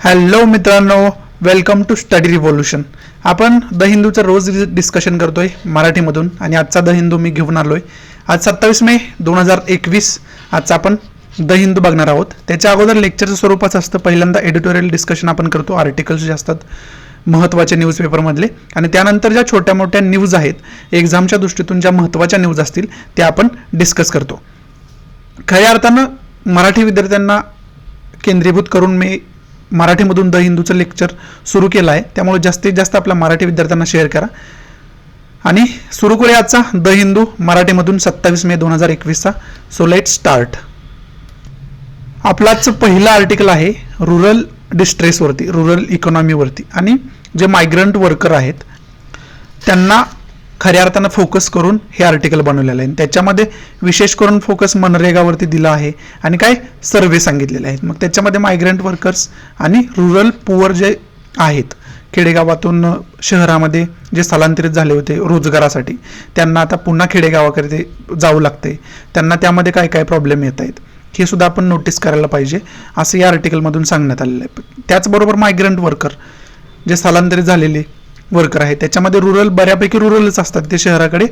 Hello मित्रांनो, welcome to study revolution. आपण the हिंदूचं rose discussion करतोय मराठीमधून आणि आजचा द हिंदू मी घेऊन आलोय. आज 27 मे 2021. आजचा आपण द हिंदू बघणार आहोत. त्याच्या अगोदर लेक्चरचं स्वरूपाचं असतं. पहिल्यांदा एडिटोरियल डिस्कशन आपण करतो, आर्टिकल्स जे असतात महत्त्वाचे न्यूजपेपरमधले, आणि त्यानंतर ज्या छोट्या मोठ्या न्यूज आहेत एक्झामच्या दृष्टीतून ज्या महत्त्वाच्या न्यूज असतील त्या आपण डिस्कस करतो. खऱ्या अर्थानं मराठी विद्यार्थ्यांना केंद्रीभूत करून मी मराठीमधून द हिंदूचं लेक्चर सुरू केलं आहे. त्यामुळे जास्तीत जास्त आपल्या मराठी विद्यार्थ्यांना शेअर करा आणि सुरू करूया आजचा द हिंदू मराठीमधून 27 मे 2021चा. So let start. आपलाच पहिलं आर्टिकल आहे रुरल डिस्ट्रेसवरती, रुरल इकॉनॉमीवरती, आणि जे मायग्रंट वर्कर आहेत त्यांना खऱ्या अर्थानं फोकस करून हे आर्टिकल बनवलेलं आहे. त्याच्यामध्ये विशेष करून फोकस मनरेगावरती दिला आहे आणि काय सर्वे सांगितलेले आहेत. मग त्याच्यामध्ये मायग्रंट वर्कर्स आणि रुरल पुअर जे आहेत, खेडेगावातून शहरामध्ये जे स्थलांतरित झाले होते रोजगारासाठी, त्यांना आता पुन्हा खेडेगावाकडे जावं लागते. त्यांना त्यामध्ये काय काय प्रॉब्लेम येत आहेत हे सुद्धा आपण नोटीस करायला पाहिजे, असं या आर्टिकलमधून सांगण्यात आलेलं आहे. त्याचबरोबर मायग्रंट वर्कर जे स्थलांतरित झालेले वर्कर आहे त्याच्यामध्ये रुरल बऱ्यापैकी रुरलच असतात. ते शहराकडे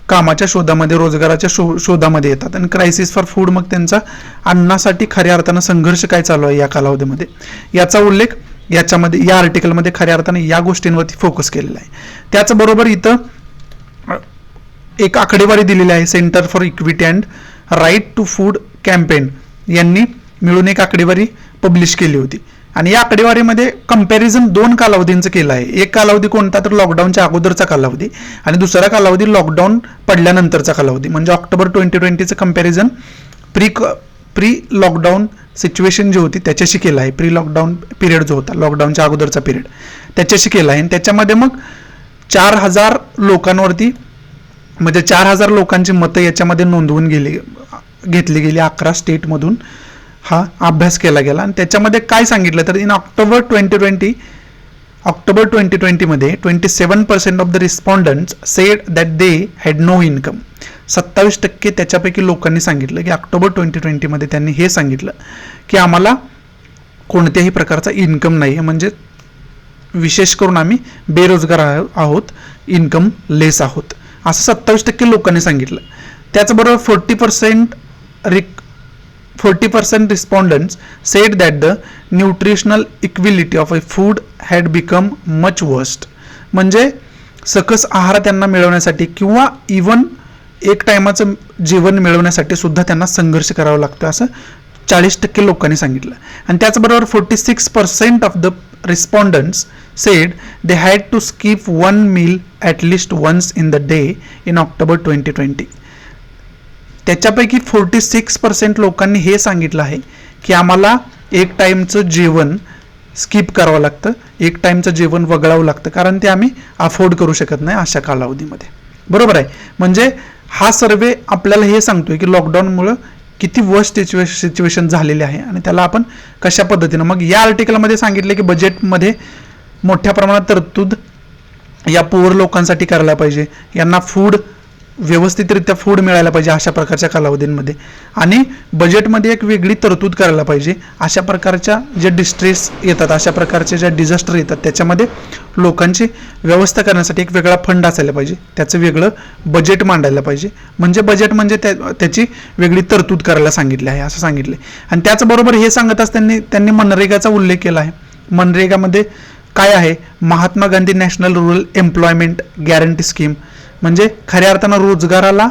कामाच्या शोधामध्ये, रोजगाराच्या शोधामध्ये येतात. आणि क्रायसिस फॉर फूड, मग त्यांचा अन्नासाठी खऱ्या अर्थानं संघर्ष काय चालू आहे या कालावधीमध्ये, याचा उल्लेख याच्यामध्ये या आर्टिकलमध्ये खऱ्या अर्थाने या गोष्टींवरती फोकस केलेला आहे. त्याचबरोबर इथं एक आकडेवारी दिलेली आहे. Centre for equity and right to food campaign यांनी मिळून एक आकडेवारी पब्लिश केली होती. आणि या आकडेवारीमध्ये कंपॅरिझन 2 कालावधींचं केलं आहे. एक कालावधी कोणता, तर लॉकडाऊनच्या अगोदरचा कालावधी, आणि दुसरा कालावधी लॉकडाऊन पडल्यानंतरचा कालावधी. म्हणजे ऑक्टोबर 2020चं कंपॅरिझन प्री लॉकडाऊन सिच्युएशन जी होती त्याच्याशी केलं आहे. प्री लॉकडाऊन पिरियड जो होता, लॉकडाऊनच्या अगोदरचा पिरियड, त्याच्याशी केला आहे. आणि त्याच्यामध्ये मग 4000 लोकांवरती, म्हणजे 4000 लोकांची मतं याच्यामध्ये नोंदवून घेतली गेली 11 स्टेटमधून. हा अभ्यास केला गेला आणि त्याच्यामध्ये काय सांगितलं तर इन ऑक्टोबर 2020 मध्ये 27% of the respondents said that they had no income. 27% त्याच्यापैकी लोकांनी सांगितलं की ऑक्टोबर 2020 मध्ये त्यांनी हे सांगितलं की आम्हाला कोणत्याही प्रकारचा इन्कम नाही आहे, म्हणजे विशेष करून आम्ही बेरोजगार आहोत, इन्कम लेस आहोत, असं 27% लोकांनी सांगितलं. त्याचबरोबर 40% respondents said that the nutritional equality of a food had become much worse. म्हणजे सकस आहार त्यांना मिळवण्यासाठी किंवा इवन एक टायमाचं जेवण मिळवण्यासाठी सुद्धा त्यांना संघर्ष करावा लागतो, असं 40% लोकांनी सांगितलं. आणि त्याचबरोबर 46% of the respondents said they had to skip 1 meal at least once in the day in October 2020. त्याच्यापैकी 46% लोकांनी हे सांगितलं आहे की आम्हाला एक टाईमचं जेवण स्किप करावं लागतं, एक टाईमचं जेवण वगळावं लागतं, कारण ते आम्ही अफोर्ड करू शकत नाही अशा कालावधीमध्ये. बरोबर आहे. म्हणजे हा सर्वे आपल्याला हे सांगतोय की लॉकडाऊनमुळं किती वर्स्ट सिच्युएशन झालेली आहे आणि त्याला आपण कशा पद्धतीनं. मग या आर्टिकलमध्ये सांगितलं की बजेटमध्ये मोठ्या प्रमाणात तरतूद या पुअर लोकांसाठी करायला पाहिजे, यांना फूड व्यवस्थितरित्या फूड मिळायला पाहिजे अशा प्रकारच्या कालावधींमध्ये, आणि बजेटमध्ये एक वेगळी तरतूद करायला पाहिजे. अशा प्रकारच्या जे डिस्ट्रेस येतात, अशा प्रकारचे ज्या डिझास्टर येतात त्याच्यामध्ये लोकांची व्यवस्था करण्यासाठी एक वेगळा फंड असायला पाहिजे, त्याचं वेगळं बजेट मांडायला पाहिजे. म्हणजे बजेट म्हणजे त्याची वेगळी तरतूद करायला सांगितली आहे असं सांगितले. आणि त्याचबरोबर हे सांगत असताना त्यांनी मनरेगाचा उल्लेख केला आहे. मनरेगामध्ये काय आहे, Mahatma Gandhi national rural employment guarantee scheme, म्हणजे खऱ्या अर्थानं रोजगाराला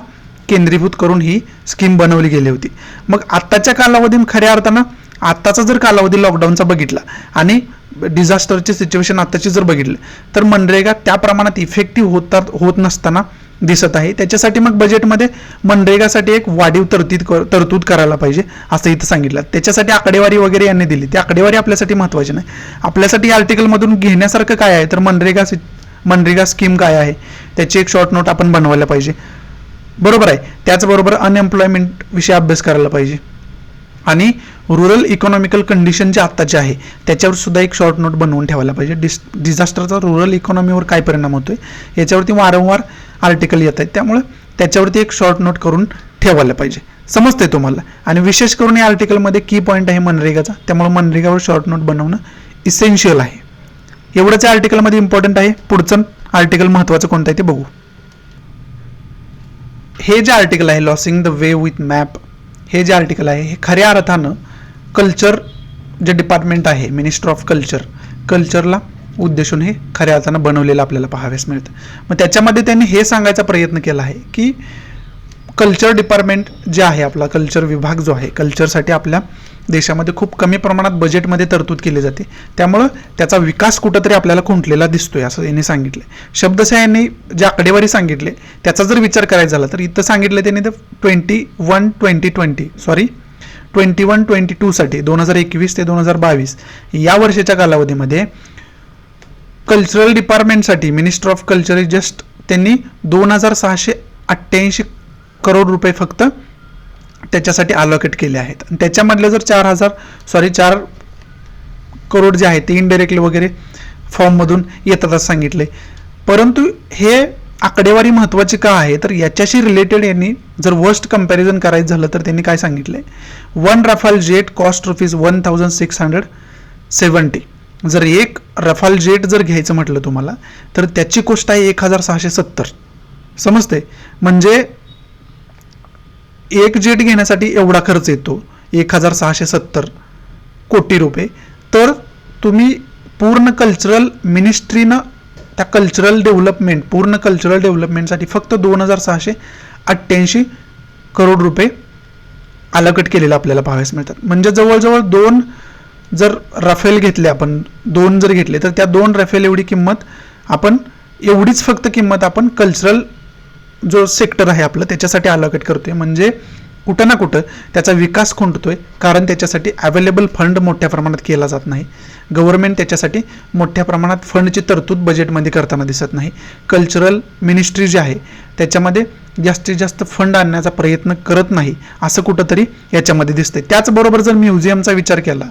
केंद्रीभूत करून ही स्कीम बनवली गेली होती. मग आत्ताच्या कालावधीत खऱ्या अर्थानं आत्ताचा जर कालावधी लॉकडाऊनचा बघितला आणि डिझास्टरची सिच्युएशन आत्ताची जर बघितली तर मनरेगा त्या प्रमाणात इफेक्टिव्ह होत नसताना दिसत आहे. त्याच्यासाठी मग बजेटमध्ये मनरेगासाठी एक वाढीव तरतूद करायला पाहिजे असं इथं सांगितलं. त्याच्यासाठी आकडेवारी वगैरे यांनी दिली. ती आकडेवारी आपल्यासाठी महत्त्वाची नाही. आपल्यासाठी या आर्टिकलमधून घेण्यासारखं काय आहे तर मनरेगा स्कीम काय आहे त्याची एक शॉर्ट नोट आपण बनवायला पाहिजे. बरोबर आहे. त्याचबरोबर अनएम्प्लॉयमेंट विषयी अभ्यास करायला पाहिजे आणि रुरल इकॉनॉमिकल कंडिशन जे आत्ताचे आहे त्याच्यावर सुद्धा एक शॉर्ट नोट बनवून ठेवायला पाहिजे. डिझास्टरचा रुरल इकॉनॉमीवर काय परिणाम होतोय याच्यावरती वारंवार आर्टिकल येत आहेत, त्यामुळे त्याच्यावरती एक शॉर्ट नोट करून ठेवायला पाहिजे. समजते तुम्हाला. आणि विशेष करून या आर्टिकलमध्ये की पॉईंट आहे मनरेगाचा, त्यामुळे मनरेगावर शॉर्ट नोट बनवणं इसेन्शियल आहे. एवढंच या आर्टिकलमध्ये इम्पॉर्टंट आहे. पुढचं आर्टिकल महत्त्वाचं कोणतं आहे ते बघू. हे जे आर्टिकल आहे losing the way with map, हे जे आर्टिकल आहे हे खऱ्या अर्थानं कल्चर जे डिपार्टमेंट आहे, मिनिस्टर ऑफ कल्चरला उद्देशून हे खऱ्या अर्थानं बनवलेलं आपल्याला पाहाव्यास मिळतं. मग त्याच्यामध्ये त्यांनी हे सांगायचा प्रयत्न केला आहे की कल्चर डिपार्टमेंट जे आहे, आपला कल्चर विभाग जो आहे, कल्चरसाठी आपल्या देशामध्ये खूप कमी प्रमाणात बजेटमध्ये तरतूद केली जाते, त्यामुळं त्याचा विकास कुठंतरी आपल्याला खुंटलेला दिसतोय असं यांनी सांगितले. शब्दशः यांनी जे आकडेवारी सांगितले त्याचा जर विचार करायचा झाला तर इथं सांगितलं त्यांनी तर 21-22साठी 2021 ते 2022 या वर्षाच्या कालावधीमध्ये कल्चरल डिपार्टमेंटसाठी minister of culture is just त्यांनी 2,688 करोड रुपये फक्त त्याच्यासाठी अलोकेट केले आहेत. आणि त्याच्यामधले जर 4 करोड जे आहेत ते इनडायरेक्टली वगैरे फॉर्ममधून येतात असं सांगितले. परंतु हे आकडेवारी महत्त्वाची का आहे तर याच्याशी रिलेटेड यांनी जर वर्स्ट कंपॅरिझन करायचं झालं तर त्यांनी काय सांगितलंय, 1 रफाल जेट कॉस्ट ₹1,670. जर एक रफाल जेट जर घ्यायचं म्हटलं तुम्हाला तर त्याची कॉस्ट आहे 1,670. समजते, म्हणजे एक जेट घेण्यासाठी एवढा खर्च येतो 1,670 कोटी रुपये. तर तुम्ही पूर्ण कल्चरल मिनिस्ट्रीनं त्या पूर्ण कल्चरल डेव्हलपमेंटसाठी फक्त 2,688 करोड रुपये अलोकेट केलेलं आपल्याला पाहायला मिळतात. म्हणजे जवळजवळ 2 जर राफेल घेतले, आपण 2 जर घेतले तर त्या 2 राफेल एवढी किंमत आपण, एवढीच फक्त किंमत आपण कल्चरल जो सेक्टर आहे आपलं त्याच्यासाठी अलोकेट करतोय. म्हणजे कुठं ना कुठं त्याचा विकास खुंटतोय, कारण त्याच्यासाठी अवेलेबल फंड मोठ्या प्रमाणात केला जात नाही. गव्हर्नमेंट त्याच्यासाठी मोठ्या प्रमाणात फंडची तरतूद बजेटमध्ये करताना दिसत नाही. कल्चरल मिनिस्ट्री जी आहे त्याच्यामध्ये जास्तीत जास्त फंड आणण्याचा प्रयत्न करत नाही असं कुठंतरी याच्यामध्ये दिसतंय. त्याचबरोबर जर म्युझियमचा विचार केला,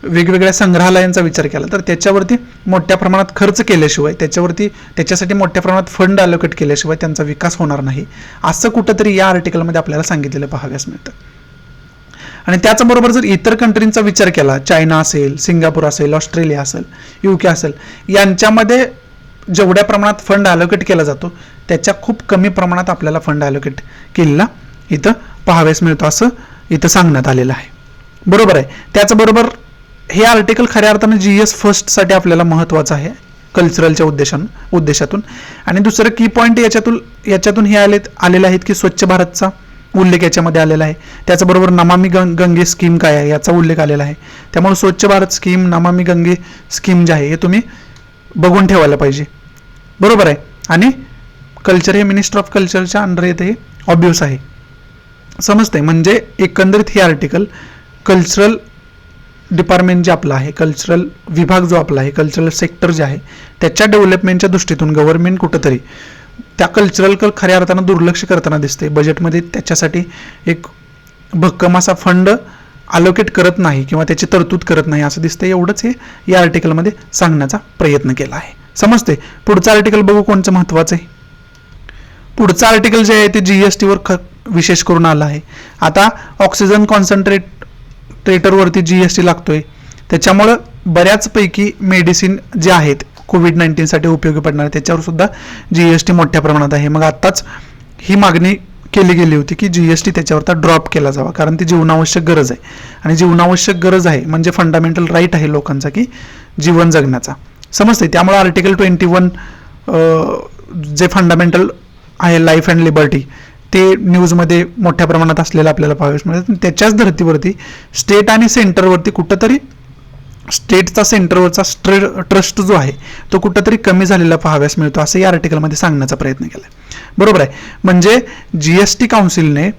वेगवेगळ्या संग्रहालयांचा विचार केला तर त्याच्यावरती मोठ्या प्रमाणात खर्च केल्याशिवाय, त्याच्यासाठी मोठ्या प्रमाणात फंड अलोकेट केल्याशिवाय त्यांचा विकास होणार नाही असं कुठंतरी या आर्टिकलमध्ये आपल्याला सांगितलेलं पाहाव्यास मिळतं. आणि त्याचबरोबर जर इतर कंट्रींचा विचार केला, चायना असेल, सिंगापूर असेल, ऑस्ट्रेलिया असेल, UK असेल, यांच्यामध्ये जेवढ्या प्रमाणात फंड अलोकेट केला जातो त्याच्या खूप कमी प्रमाणात आपल्याला फंड अलोकेट केलेला इथं पाहाव्यास मिळतो असं इथं सांगण्यात आलेलं आहे. बरोबर आहे. त्याचबरोबर हे आर्टिकल खऱ्या अर्थानं GS फर्स्टसाठी आपल्याला महत्त्वाचं आहे कल्चरलच्या उद्देशातून. आणि दुसरं की पॉईंट याच्यातून हे आलेले आहेत की स्वच्छ भारतचा उल्लेख याच्यामध्ये आलेला आहे. त्याचबरोबर नमामि गंगे स्कीम काय आहे याचा उल्लेख आलेला आहे. त्यामुळे स्वच्छ भारत स्कीम, नमामि गंगे स्कीम जे आहे हे तुम्ही बघून ठेवायला पाहिजे. बरोबर आहे. आणि कल्चर हे मिनिस्टर ऑफ कल्चरच्या अंडर येते, हे ऑब्वियस आहे. समजतंय. म्हणजे एकंदरीत हे आर्टिकल कल्चरल डिपार्टमेंट जे आपलं आहे, कल्चरल विभाग जो आपला आहे, कल्चरल सेक्टर जे आहे त्याच्या डेव्हलपमेंटच्या दृष्टीतून गव्हर्नमेंट कुठंतरी त्या कल्चरल खऱ्या अर्थानं दुर्लक्ष करताना दिसते. बजेटमध्ये त्याच्यासाठी एक भक्कम असा फंड अलोकेट करत नाही किंवा त्याची तरतूद करत नाही असं दिसतंय. एवढंच हे या आर्टिकलमध्ये सांगण्याचा प्रयत्न केला आहे. समजते. पुढचं आर्टिकल बघू कोणचं महत्त्वाचं आहे. पुढचं आर्टिकल जे आहे ते GSTवर विशेष करून आलं आहे. आता ऑक्सिजन कॉन्सन्ट्रेटरवरती GST लागतोय, त्याच्यामुळं बऱ्याचपैकी मेडिसिन जे आहेत कोविड-19साठी उपयोगी पडणार त्याच्यावर सुद्धा GST मोठ्या प्रमाणात आहे. मग आत्ताच ही मागणी केली गेली होती की GST त्याच्यावरता ड्रॉप केला जावा, कारण ती जीवनावश्यक गरज आहे. आणि जीवनावश्यक गरज आहे म्हणजे फंडामेंटल राईट आहे लोकांचा की जीवन जगण्याचा. समजते. त्यामुळे आर्टिकल 21 जे फंडामेंटल आहे लाईफ अँड लिबर्टी ते न्यूजमध्ये मोठ्या प्रमाणात असलेलं आपल्याला पाहावयास मिळतं. त्याच्याच धर्तीवरती स्टेट आणि सेंटरवरती कुठंतरी स्टेटचा सेंटरवरचा ट्रस्ट जो आहे तो कुठंतरी कमी झालेला पाहाव्यास मिळतो असं या आर्टिकलमध्ये सांगण्याचा प्रयत्न केला. बरोबर आहे. म्हणजे GST काउन्सिलने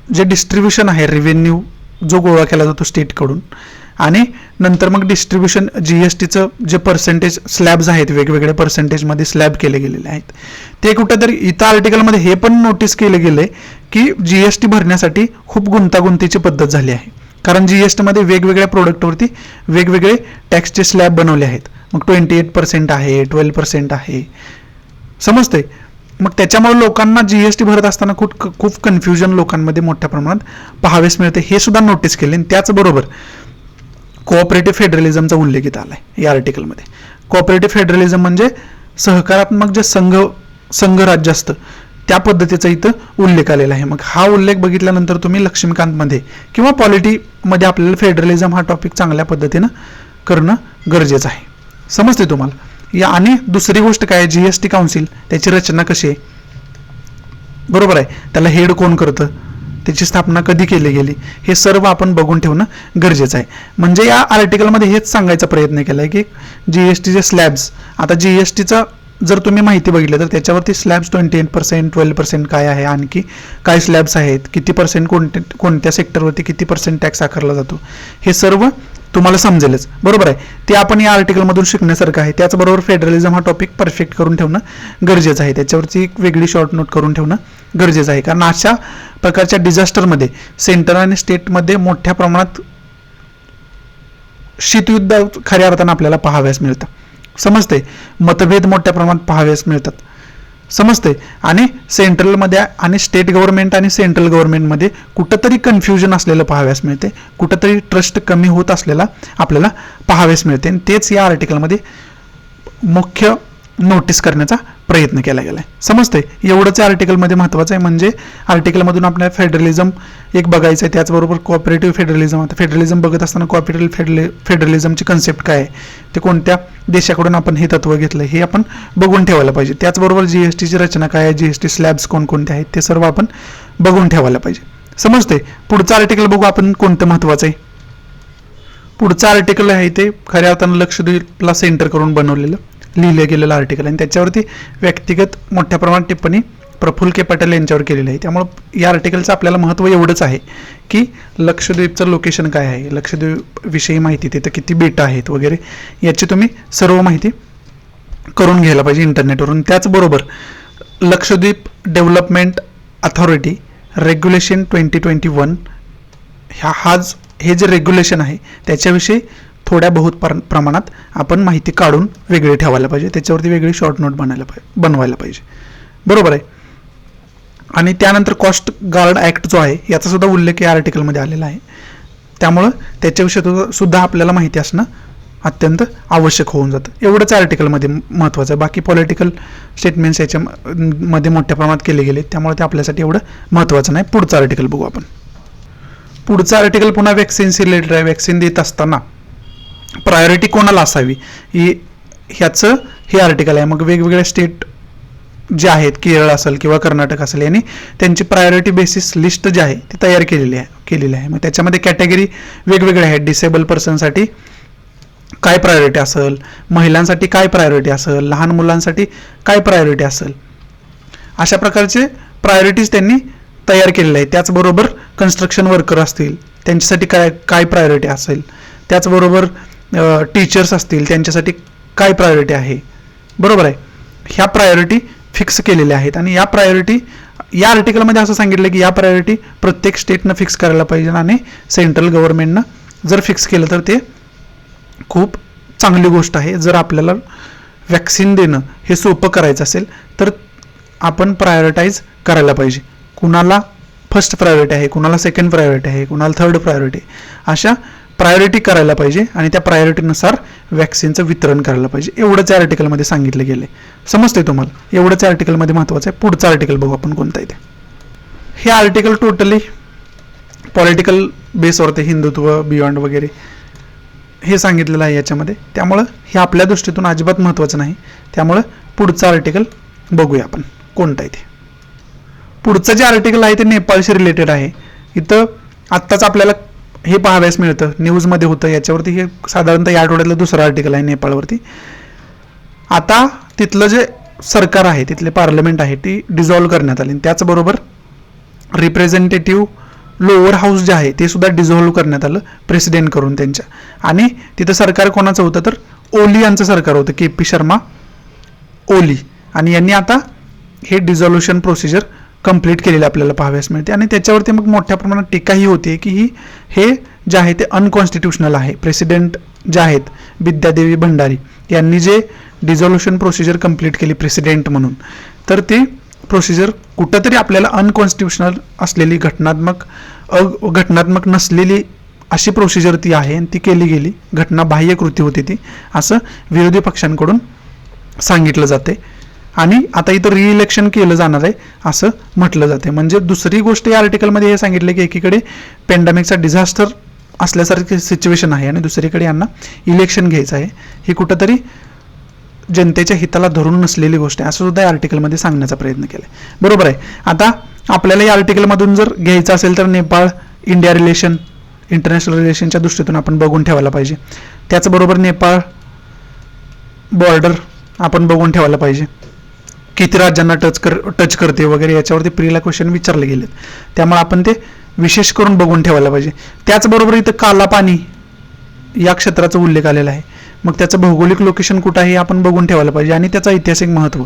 जे डिस्ट्रीब्युशन आहे, रेव्हेन्यू जो गोळा केला जातो स्टेटकडून, आणि नंतर मग डिस्ट्रीब्युशन GSTचं जे पर्सेंटेज स्लॅब्स आहेत, वेगवेगळ्या पर्सेंटेजमध्ये स्लॅब केले गेलेले आहेत, ते कुठंतरी इथं आर्टिकलमध्ये हे पण नोटीस केलं गेलं आहे की GST भरण्यासाठी खूप गुंतागुंतीची पद्धत झाली आहे. कारण GSTमध्ये वेगवेगळ्या प्रोडक्टवरती वेगवेगळे टॅक्सचे स्लॅब बनवले आहेत. मग 28% आहे, 12% आहे. समजते. मग त्याच्यामुळे लोकांना GST भरत असताना खूप कन्फ्युजन लोकांमध्ये मोठ्या प्रमाणात पाहावेस मिळते, हे सुद्धा नोटीस केले. त्याचबरोबर कोऑपरेटिव्ह फेडरलिझमचा उल्लेख इथं आलाय या आर्टिकलमध्ये. कोऑपरेटिव्ह फेडरलिझम म्हणजे सहकारात्मक जे संघराज्य असतं त्या पद्धतीचा इथं उल्लेख आलेला आहे. मग हा उल्लेख बघितल्यानंतर तुम्ही लक्ष्मीकांतमध्ये किंवा पॉलिटीमध्ये आपल्याला फेडरलिझम हा टॉपिक चांगल्या पद्धतीनं करणं गरजेचं आहे. समजते तुम्हाला. या आणि दुसरी गोष्ट काय, जीएसटी काउन्सिल त्याची रचना कशी आहे, बरोबर आहे, त्याला हेड कोण करतं, त्याची स्थापना कधी केली गेली, हे सर्व आपण बघून ठेवणं गरजेचं आहे. म्हणजे या आर्टिकलमध्ये हेच सांगायचा प्रयत्न केला आहे की जीएसटीचे स्लॅब्स, आता जीएसटीचा जर तुम्ही माहिती बघितली तर त्याच्यावरती स्लॅब्स 28%, 12% काय आहे, आणखी काय स्लॅब्स आहेत, किती पर्सेंट कोणत्या सेक्टरवरती किती पर्सेंट टॅक्स आकारला जातो, हे सर्व तुम्हाला समजेलच, बरोबर आहे. ते आपण या आर्टिकलमधून शिकण्यासारखं आहे. त्याचबरोबर फेडरलिझम हा टॉपिक परफेक्ट करून ठेवणं गरजेचं आहे. त्याच्यावरती एक वेगळी शॉर्ट नोट करून ठेवणं गरजेचं आहे. कारण अशा प्रकारच्या डिझास्टरमध्ये सेंटर आणि स्टेटमध्ये मोठ्या प्रमाणात शीतयुद्ध खऱ्या अर्थानं आपल्याला पाहाव्यास मिळतं. समजते, मतभेद मोठ्या प्रमाणात पाहाव्यास मिळतात. समजते. आणि सेंट्रलमध्ये आणि स्टेट गव्हर्नमेंट आणि सेंट्रल गव्हर्नमेंटमध्ये कुठंतरी कन्फ्युजन असलेलं पाहाव्यास मिळते, कुठंतरी ट्रस्ट कमी होत असलेला आपल्याला पाहाव्यास मिळते. आणि तेच या आर्टिकलमध्ये मुख्य नोटीस करण्याचा प्रयत्न केला गेला आहे. समजते. एवढंच या आर्टिकलमध्ये महत्त्वाचं आहे. म्हणजे आर्टिकलमधून आपल्याला फेडरलिझम एक बघायचं आहे, त्याचबरोबर कोऑपरेटिव्ह फेडरलिझम. आता फेडरलिझम बघत असताना कोऑपरेटिव्ह फेडरलिझमची कन्सेप्ट काय आहे, ते कोणत्या देशाकडून आपण हे तत्व घेतलं हे आपण बघून ठेवायला पाहिजे. त्याचबरोबर जीएसटीची रचना काय आहे, जीएसटी स्लॅब्स कोणकोणते आहेत ते सर्व आपण बघून ठेवायला पाहिजे. समजते. पुढचं आर्टिकल बघू आपण कोणतं महत्त्वाचं आहे. पुढचं आर्टिकल आहे ते खऱ्या अर्थानं लक्षद्वीपला सेंटर करून बनवलेलं लिहिलं गेलेलं आर्टिकल, आणि त्याच्यावरती व्यक्तिगत मोठ्या प्रमाणात टिप्पणी प्रफुल्ल के पटेल यांच्यावर केलेली आहे. त्यामुळं या आर्टिकलचं आपल्याला महत्त्व एवढंच आहे की लक्षद्वीपचं लोकेशन काय आहे, लक्षद्वीप विषयी माहिती, तिथं किती बेटा आहेत वगैरे याची तुम्ही सर्व माहिती करून घ्यायला पाहिजे इंटरनेटवरून. त्याचबरोबर लक्षद्वीप डेव्हलपमेंट अथॉरिटी रेग्युलेशन 2021 हे जे रेग्युलेशन आहे त्याच्याविषयी थोड्या बहुत प्रमाणात आपण माहिती काढून वेगळी ठेवायला पाहिजे, त्याच्यावरती वेगळी शॉर्ट नोट बनवायला पाहिजे, बरोबर आहे. आणि त्यानंतर कॉस्ट गार्ड ॲक्ट जो आहे याचा सुद्धा उल्लेख या आर्टिकलमध्ये आलेला आहे. त्यामुळं त्याच्याविषयी सुद्धा आपल्याला माहिती असणं अत्यंत आवश्यक होऊन जातं. एवढंच आर्टिकलमध्ये महत्त्वाचं आहे. बाकी पॉलिटिकल स्टेटमेंट्स याच्यामध्ये मोठ्या प्रमाणात केले गेले, त्यामुळे ते आपल्यासाठी एवढं महत्त्वाचं नाही. पुढचं आर्टिकल बघू आपण. पुढचं आर्टिकल पुन्हा वॅक्सिनशी रिलेटेड आहे. वॅक्सिन देत असताना प्रायोरिटी कोणाला असावी ह्याचं हे आर्टिकल आहे. मग वेगवेगळ्या स्टेट जे आहेत, केरळ असेल किंवा कर्नाटक असेल, यांनी त्यांची प्रायोरिटी बेसिस लिस्ट जी आहे ती तयार केलेली आहे. मग त्याच्यामध्ये कॅटेगरी वेगवेगळ्या आहेत. डिसेबल पर्सनसाठी काय प्रायोरिटी असेल, महिलांसाठी काय प्रायोरिटी असेल, लहान मुलांसाठी काय प्रायोरिटी असेल, अशा प्रकारचे प्रायोरिटीज त्यांनी तयार केलेले आहेत. त्याचबरोबर कन्स्ट्रक्शन वर्कर असतील त्यांच्यासाठी काय प्रायोरिटी असेल, त्याचबरोबर टीचर्स असतील त्यांच्यासाठी काय प्रायोरिटी आहे, बरोबर आहे. ह्या प्रायोरिटी फिक्स केलेल्या आहेत. आणि या प्रायोरिटी या आर्टिकलमध्ये असं सांगितलं की या प्रायोरिटी प्रत्येक स्टेटनं फिक्स करायला पाहिजे, आणि सेंट्रल गव्हर्नमेंटनं जर फिक्स केलं तर ते खूप चांगली गोष्ट आहे. जर आपल्याला वॅक्सिन देणं हे सोपं करायचं असेल तर आपण प्रायोरिटाईज करायला पाहिजे. कुणाला फर्स्ट प्रायोरिटी आहे, कुणाला सेकंड प्रायोरिटी आहे, कुणाला थर्ड प्रायोरिटी, अशा प्रायोरिटी करायला पाहिजे आणि त्या प्रायोरिटीनुसार वॅक्सिनचं वितरण करायला पाहिजे. एवढंच या आर्टिकलमध्ये सांगितलं गेलं आहे. समजते तुम्हाला. एवढंच या आर्टिकलमध्ये महत्त्वाचं आहे. पुढचं आर्टिकल बघू आपण कोणतं आहे ते. हे आर्टिकल टोटली पॉलिटिकल बेसवरती हिंदुत्व बियॉन्ड वगैरे हे सांगितलेलं आहे याच्यामध्ये. त्यामुळं हे आपल्या दृष्टीतून अजिबात महत्त्वाचं नाही. त्यामुळं पुढचं आर्टिकल बघूया आपण कोणतं आहे ते. पुढचं जे आर्टिकल आहे ते नेपाळशी रिलेटेड आहे. इथं आत्ताच आपल्याला हे पाहाव्यास मिळतं, न्यूजमध्ये होतं. याच्यावरती हे साधारणतः या आठवड्यातलं दुसरं आर्टिकल आहे नेपाळवरती. आता तिथलं जे सरकार आहे, तिथले पार्लमेंट आहे ती डिझॉल्व्ह करण्यात आली. त्याचबरोबर रिप्रेझेंटेटिव्ह लोअर हाऊस जे आहे ते सुद्धा डिझॉल्व्ह करण्यात आलं प्रेसिडेंट करून त्यांच्या. आणि तिथं सरकार कोणाचं होतं तर ओली यांचं सरकार होतं, KP शर्मा ओली. आणि यांनी आता हे डिझॉल्युशन प्रोसिजर कंप्लीट केलेले आपल्याला पाहाव्यास मिळते. आणि त्याच्यावरती मग मोठ्या प्रमाणात टीकाही होते की हे जे आहे ते अनकॉन्स्टिट्युशनल आहे. प्रेसिडेंट जे आहेत विद्यादेवी भंडारी यांनी जे डिझॉल्युशन प्रोसिजर कंप्लीट केली प्रेसिडेंट म्हणून, तर ती प्रोसिजर कुठंतरी आपल्याला अनकॉन्स्टिट्युशनल असलेली घटनात्मक नसलेली अशी प्रोसिजर ती आहे आणि ती केली गेली, घटना बाह्य कृती होती ती, असं विरोधी पक्षांकडून सांगितलं जाते. आणि आता इथं रिइलेक्शन केलं जाणार आहे असं म्हटलं जाते. म्हणजे दुसरी गोष्ट या आर्टिकलमध्ये हे सांगितलं की एकीकडे पॅन्डेमिकचा डिझास्टर असल्यासारखी सिच्युएशन आहे आणि दुसरीकडे यांना इलेक्शन घ्यायचं आहे. ही कुठंतरी जनतेच्या हिताला धरून नसलेली गोष्ट आहे असं सुद्धा या आर्टिकलमध्ये सांगण्याचा प्रयत्न केला. बरोबर आहे. आता आपल्याला या आर्टिकलमधून जर घ्यायचं असेल तर नेपाळ इंडिया रिलेशन, इंटरनॅशनल रिलेशनच्या दृष्टीतून आपण बघून ठेवायला पाहिजे. त्याचबरोबर नेपाळ बॉर्डर आपण बघून ठेवायला पाहिजे, किती राज्यांना टच करते वगैरे याच्यावरती प्रीला क्वेश्चन विचारले गेलेत, त्यामुळे आपण ते विशेष करून बघून ठेवायला पाहिजे. त्याचबरोबर इथं कालापानी या क्षेत्राचा उल्लेख आलेला आहे. मग त्याचं भौगोलिक लोकेशन कुठं आहे हे आपण बघून ठेवायला पाहिजे आणि त्याचं ऐतिहासिक महत्त्व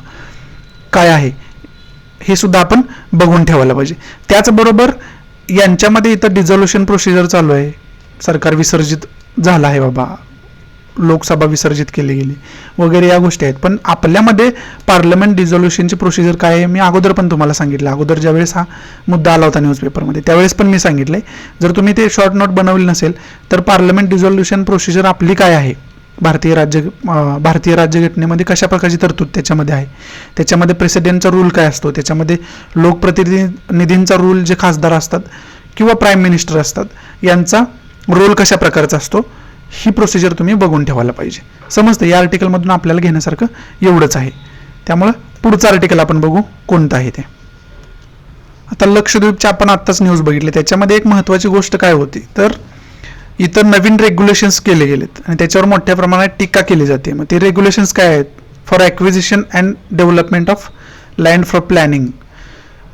काय आहे हे सुद्धा आपण बघून ठेवायला पाहिजे. त्याचबरोबर यांच्यामध्ये इथं डिझॉल्युशन प्रोसिजर चालू आहे, सरकार विसर्जित झालं आहे बाबा, लोकसभा विसर्जित केली गेली वगैरे या गोष्टी आहेत. पण आपल्यामध्ये पार्लमेंट डिझॉल्युशनची प्रोसिजर काय आहे मी अगोदर पण तुम्हाला सांगितलं. अगोदर ज्यावेळेस हा मुद्दा आला होता न्यूजपेपरमध्ये त्यावेळेस पण मी सांगितलंय. जर तुम्ही ते शॉर्ट नोट बनवली नसेल तर पार्लमेंट डिझॉल्युशन प्रोसिजर आपली काय आहे, भारतीय राज्यघटनेमध्ये कशा प्रकारची तरतूद त्याच्यामध्ये आहे, त्याच्यामध्ये प्रेसिडेंटचा रूल काय असतो, त्याच्यामध्ये लोकप्रतिनिधींचा रूल जे खासदार असतात किंवा प्राईम मिनिस्टर असतात यांचा रोल कशा प्रकारचा असतो, ही प्रोसिजर तुम्ही बघून ठेवायला पाहिजे. समजतं. या आर्टिकलमधून आपल्याला घेण्यासारखं एवढंच आहे. त्यामुळं पुढचं आर्टिकल आपण बघू कोणतं आहे ते. आता लक्षद्वीपचे आपण आत्ताच न्यूज बघितले, त्याच्यामध्ये एक महत्त्वाची गोष्ट काय होती तर इतर नवीन रेग्युलेशन्स केले गेलेत आणि त्याच्यावर मोठ्या प्रमाणात टीका केली जाते. मग ते रेग्युलेशन्स काय आहेत, for acquisition and development of land for planning.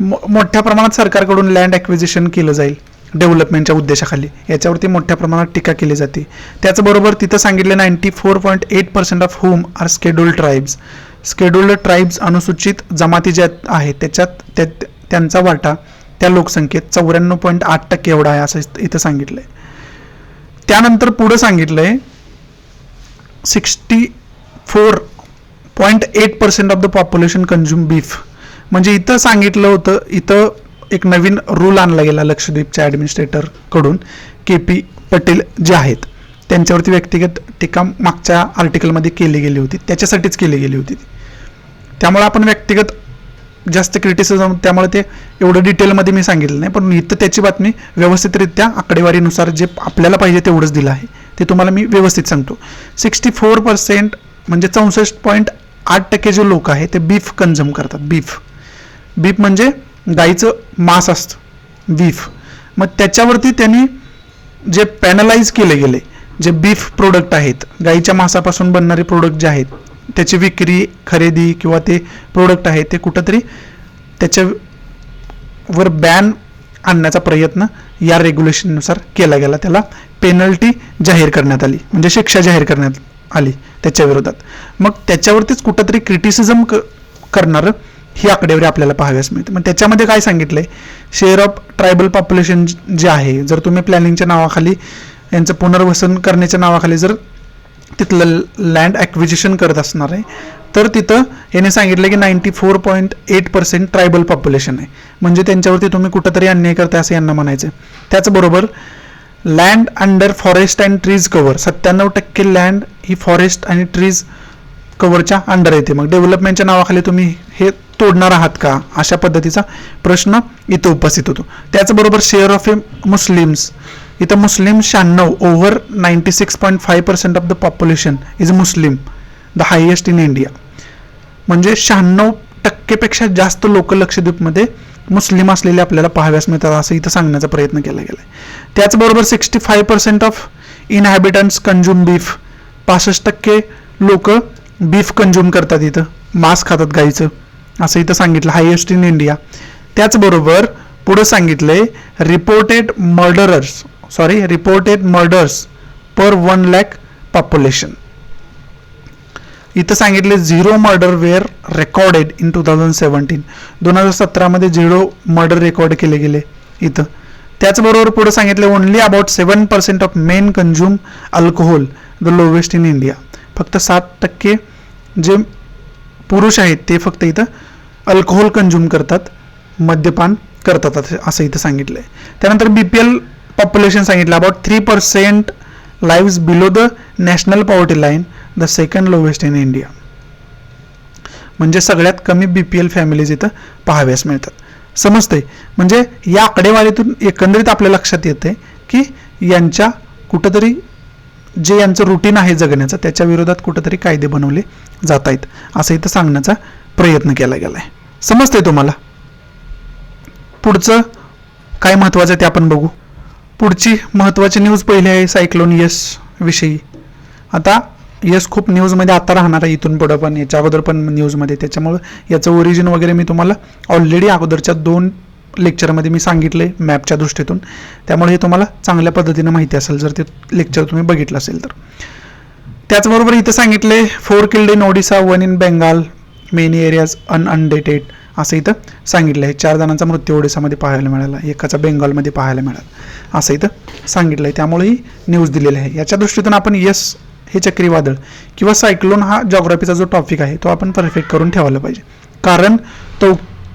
मोठ्या प्रमाणात सरकारकडून लँड ॲक्विजिशन केलं जाईल डेव्हलपमेंटच्या उद्देशाखाली, याच्यावरती मोठ्या प्रमाणात टीका केली जाते. त्याचबरोबर तिथं सांगितले 94.8% of whom are scheduled tribes. Scheduled tribes अनुसूचित जमाती ज्या आहेत त्याच्यात त्यांचा वाटा त्या लोकसंख्येत 94.8% एवढा आहे असं इथं सांगितलंय. त्यानंतर पुढं सांगितलंय 64.8% of the population consume beef. म्हणजे इथं सांगितलं होतं, इथं एक नवीन रूल आणला गेला लक्षद्वीपच्या ॲडमिनिस्ट्रेटर कडून, KP पटेल जे आहेत त्यांच्यावरती व्यक्तिगत टीका मागच्या आर्टिकलमध्ये केली गेली होती, त्याच्यासाठीच केली गेली होती. त्यामुळे आपण व्यक्तिगत जास्त क्रिटिसिझम, त्यामुळे ते एवढं डिटेलमध्ये मी सांगितलं नाही, पण इथं त्याची बातमी व्यवस्थितरित्या आकडेवारीनुसार जे आपल्याला पाहिजे तेवढंच दिलं आहे ते तुम्हाला मी व्यवस्थित सांगतो. 64% म्हणजे 64.8% जे लोक आहेत ते बीफ कन्झ्युम करतात. बीफ म्हणजे गाईचं मांस असतं बीफ. मग त्याच्यावरती त्यांनी जे पॅनलाइज केले गेले जे बीफ प्रोडक्ट आहेत, गाईच्या मांसापासून बनणारे प्रोडक्ट जे आहेत त्याची विक्री, खरेदी किंवा ते प्रोडक्ट आहेत ते कुठंतरी त्याच्यावर बॅन आणण्याचा प्रयत्न या रेग्युलेशननुसार केला गेला. त्याला पेनल्टी जाहीर करण्यात आली, म्हणजे शिक्षा जाहीर करण्यात आली त्याच्या विरोधात. मग त्याच्यावरतीच कुठंतरी क्रिटिसिझम करणारं ही आकडेवारी आपल्याला पाहाव्यास मिळते. मग त्याच्यामध्ये काय सांगितलंय, शेअर ऑफ ट्रायबल पॉप्युलेशन जे आहे, जर तुम्ही प्लॅनिंगच्या नावाखाली यांचं पुनर्वसन करण्याच्या नावाखाली जर तिथलं लँड ॲक्विजिशन करत असणार आहे तर तिथं याने सांगितलं की 94.8% ट्रायबल पॉप्युलेशन आहे. म्हणजे त्यांच्यावरती तुम्ही कुठंतरी अन्याय करताय असं यांना म्हणायचं. त्याचबरोबर land under forest and trees cover, 97% land he forest आणि ट्रीज कव्हरच्या अंडर येते. मग डेव्हलपमेंटच्या नावाखाली तुम्ही हे तोडणार आहात का, अशा पद्धतीचा प्रश्न इथं उपस्थित होतो. त्याचबरोबर शेअर ऑफ मुस्लिम्स, इथं मुस्लिम 96 over 96.5% of the population is Muslim, the highest in India. म्हणजे 96% जास्त लोक लक्षद्वीपमध्ये मुस्लिम असलेले आपल्याला पाहाव्यास मिळतात असं इथं सांगण्याचा प्रयत्न केला गेला आहे. त्याचबरोबर 65% ऑफ इनहॅबिटंट्स कन्झ्युम बीफ, 65% लोक बीफ कन्झ्युम करतात, इथं मांस खातात गाईचं असं इथं सांगितलं, हायेस्ट इन इंडिया. त्याचबरोबर पुढं सांगितलंय reported murders per 1 lakh population. इथं सांगितले 0 murder were recorded in 2017. 2017 0 murder record केले गेले इथं. त्याचबरोबर पुढे सांगितले only about 7% of men consume alcohol, the lowest in India. फक्त 7% जे पुरुष आहेत ते फक्त इथं अल्कोहोल कन्झ्युम करतात, मद्यपान करतात असं इथं सांगितलंय. त्यानंतर BPL पॉप्युलेशन सांगितलं about 3% lives below the national poverty line, the second lowest in India. म्हणजे सगळ्यात कमी BPL फॅमिलीज इथं पाहाव्यास मिळतात. समजते. म्हणजे या आकडेवारीतून एकंदरीत आपल्या लक्षात येते की यांच्या कुठंतरी जे यांचं रुटीन आहे जगण्याचं त्याच्या विरोधात कुठंतरी कायदे बनवले जात आहेत असं इथं सांगण्याचा प्रयत्न केला गेला आहे. समजते तुम्हाला. पुढचं काय महत्त्वाचं आहे ते आपण बघू. पुढची महत्त्वाची न्यूज पहिली आहे सायक्लोन यस विषयी. आता यस खूप न्यूजमध्ये आता राहणार आहे इथून पुढं पण, याच्या अगोदर पण न्यूजमध्ये, त्याच्यामुळं याचं ओरिजिन वगैरे मी तुम्हाला ऑलरेडी अगोदरच्या 2 लेक्चरमध्ये मी सांगितले मॅपच्या दृष्टीतून, त्यामुळे हे तुम्हाला चांगल्या पद्धतीनं माहिती असेल जर ते लेक्चर तुम्ही बघितलं असेल तर. त्याचबरोबर इथं सांगितले 4 killed in Odisha, 1 in Bengal, many areas अनअनडेटेड असं इथं सांगितलं आहे. 4 जणांचा मृत्यू ओडिसामध्ये पाहायला मिळाला, एकाचा बेंगालमध्ये पाहायला मिळाला असं इथं सांगितलं आहे. त्यामुळे ही न्यूज दिलेली आहे. याच्या दृष्टीतून आपण यस हे चक्रीवादळ किंवा सायक्लोन हा जॉग्राफीचा जो टॉपिक आहे तो आपण परफेक्ट करून ठेवायला पाहिजे, कारण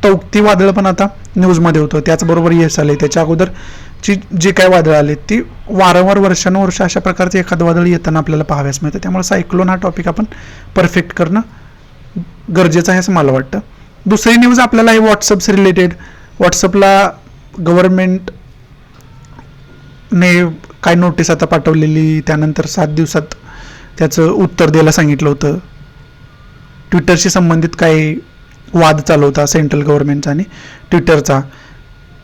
तौक्ती वादळ पण आता न्यूजमध्ये होतं. त्याचबरोबर यस आले. त्याच्या अगोदरची जी काय वादळ आले ती वारंवार वर्षानुवर्ष अशा प्रकारचे एखादं वादळ येताना आपल्याला पाहाव्यास मिळतं. त्यामुळे सायक्लोन हा टॉपिक आपण परफेक्ट करणं गरजेचं आहे असं मला वाटतं. दुसरी न्यूज आपल्याला आहे व्हॉट्सअप्स रिलेटेड. व्हॉट्सअपला गव्हर्नमेंटने काय नोटीस आता पाठवलेली, त्यानंतर 7 दिवसात त्याचं उत्तर द्यायला सांगितलं होतं. ट्विटरशी संबंधित काय वाद चालू होता सेंट्रल गव्हर्नमेंटचा आणि ट्विटरचा,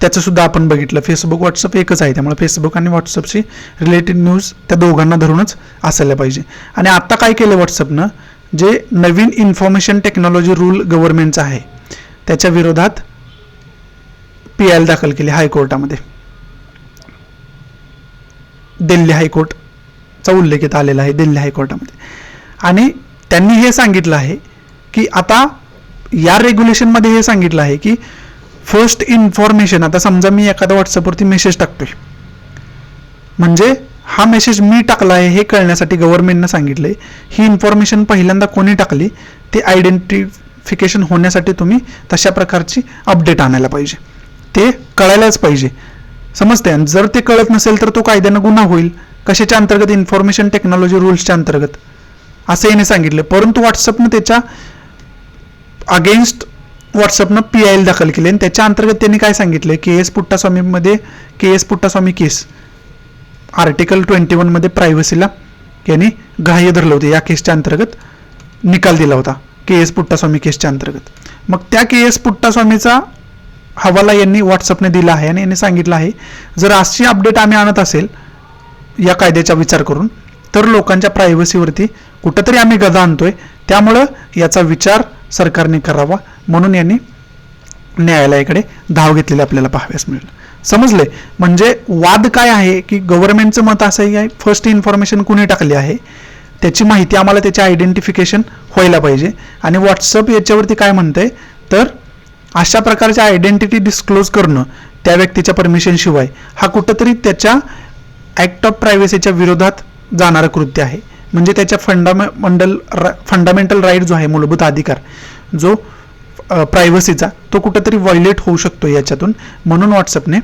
त्याचंसुद्धा आपण बघितलं. फेसबुक व्हॉट्सअप एकच आहे, त्यामुळे फेसबुक आणि व्हॉट्सअपशी रिलेटेड न्यूज त्या दोघांना धरूनच असायला पाहिजे. आणि आत्ता काय केलं व्हॉट्सअपनं, जे नवीन इन्फॉर्मेशन टेक्नॉलॉजी रूल गव्हर्नमेंटचा आहे त्याच्या विरोधात PIL दाखल केली हायकोर्टामध्ये. दिल्ली हायकोर्टचा उल्लेख इथं आलेला आहे दिल्ली हायकोर्टामध्ये. आणि त्यांनी हे सांगितलं आहे की आता या रेग्युलेशनमध्ये हे सांगितलं आहे की फर्स्ट इन्फॉर्मेशन, आता समजा मी एखादा व्हॉट्सअपवरती मेसेज टाकतोय, म्हणजे हा मेसेज मी टाकला आहे हे कळण्यासाठी गव्हर्नमेंटनं सांगितलंय ही इन्फॉर्मेशन पहिल्यांदा कोणी टाकली ते आयडेंटिफिकेशन होण्यासाठी तुम्ही तशा प्रकारची अपडेट आणायला पाहिजे, ते कळायलाच पाहिजे. समजते. आणि जर ते कळत नसेल तर तो कायद्यानं गुन्हा होईल. कशाच्या अंतर्गत? इन्फॉर्मेशन टेक्नॉलॉजी रूल्सच्या अंतर्गत असं याने सांगितलं. परंतु व्हॉट्सअपनं त्याच्या अगेन्स्ट व्हॉट्सअपनं PIL दाखल केले आणि त्याच्या अंतर्गत त्यांनी काय सांगितलं, KS पुट्टास्वामी केस आर्टिकल 21 मध्ये प्रायव्हसीला यांनी ग्राह्य धरलं होतं. या केसच्या अंतर्गत निकाल दिला होता KS पुट्टास्वामी केसच्या अंतर्गत. मग त्या KS पुट्टास्वामीचा हवाला यांनी व्हॉट्सअपने दिला आहे आणि यांनी सांगितलं आहे जर अशी अपडेट आम्ही आणत असेल या कायद्याचा विचार करून तर लोकांच्या प्रायव्हसीवरती कुठंतरी आम्ही गदा आणतोय, त्यामुळं याचा विचार सरकारने करावा म्हणून यांनी न्यायालयाकडे धाव घेतलेली आपल्याला पाहाव्यास मिळेल. समजले. म्हणजे वाद काय आहे की गव्हर्नमेंटचं मत असं आहे फर्स्ट इन्फॉर्मेशन कुणी टाकली आहे त्याची माहिती आम्हाला त्याचे आयडेंटिफिकेशन व्हायला पाहिजे. आणि व्हॉट्सअप याच्यावरती काय म्हणतंय तर अशा प्रकारच्या आयडेंटिटी डिस्क्लोज करणं त्या व्यक्तीच्या परमिशनशिवाय हा कुठंतरी त्याच्या ॲक्ट ऑफ प्रायव्हसीच्या विरोधात जाणारं कृत्य आहे. म्हणजे त्याच्या फंडामेंटल राईट जो आहे, मूलभूत अधिकार जो प्रायव्हसीचा, तो कुठंतरी व्हायलेट होऊ शकतो याच्यातून. म्हणून व्हॉट्सअपने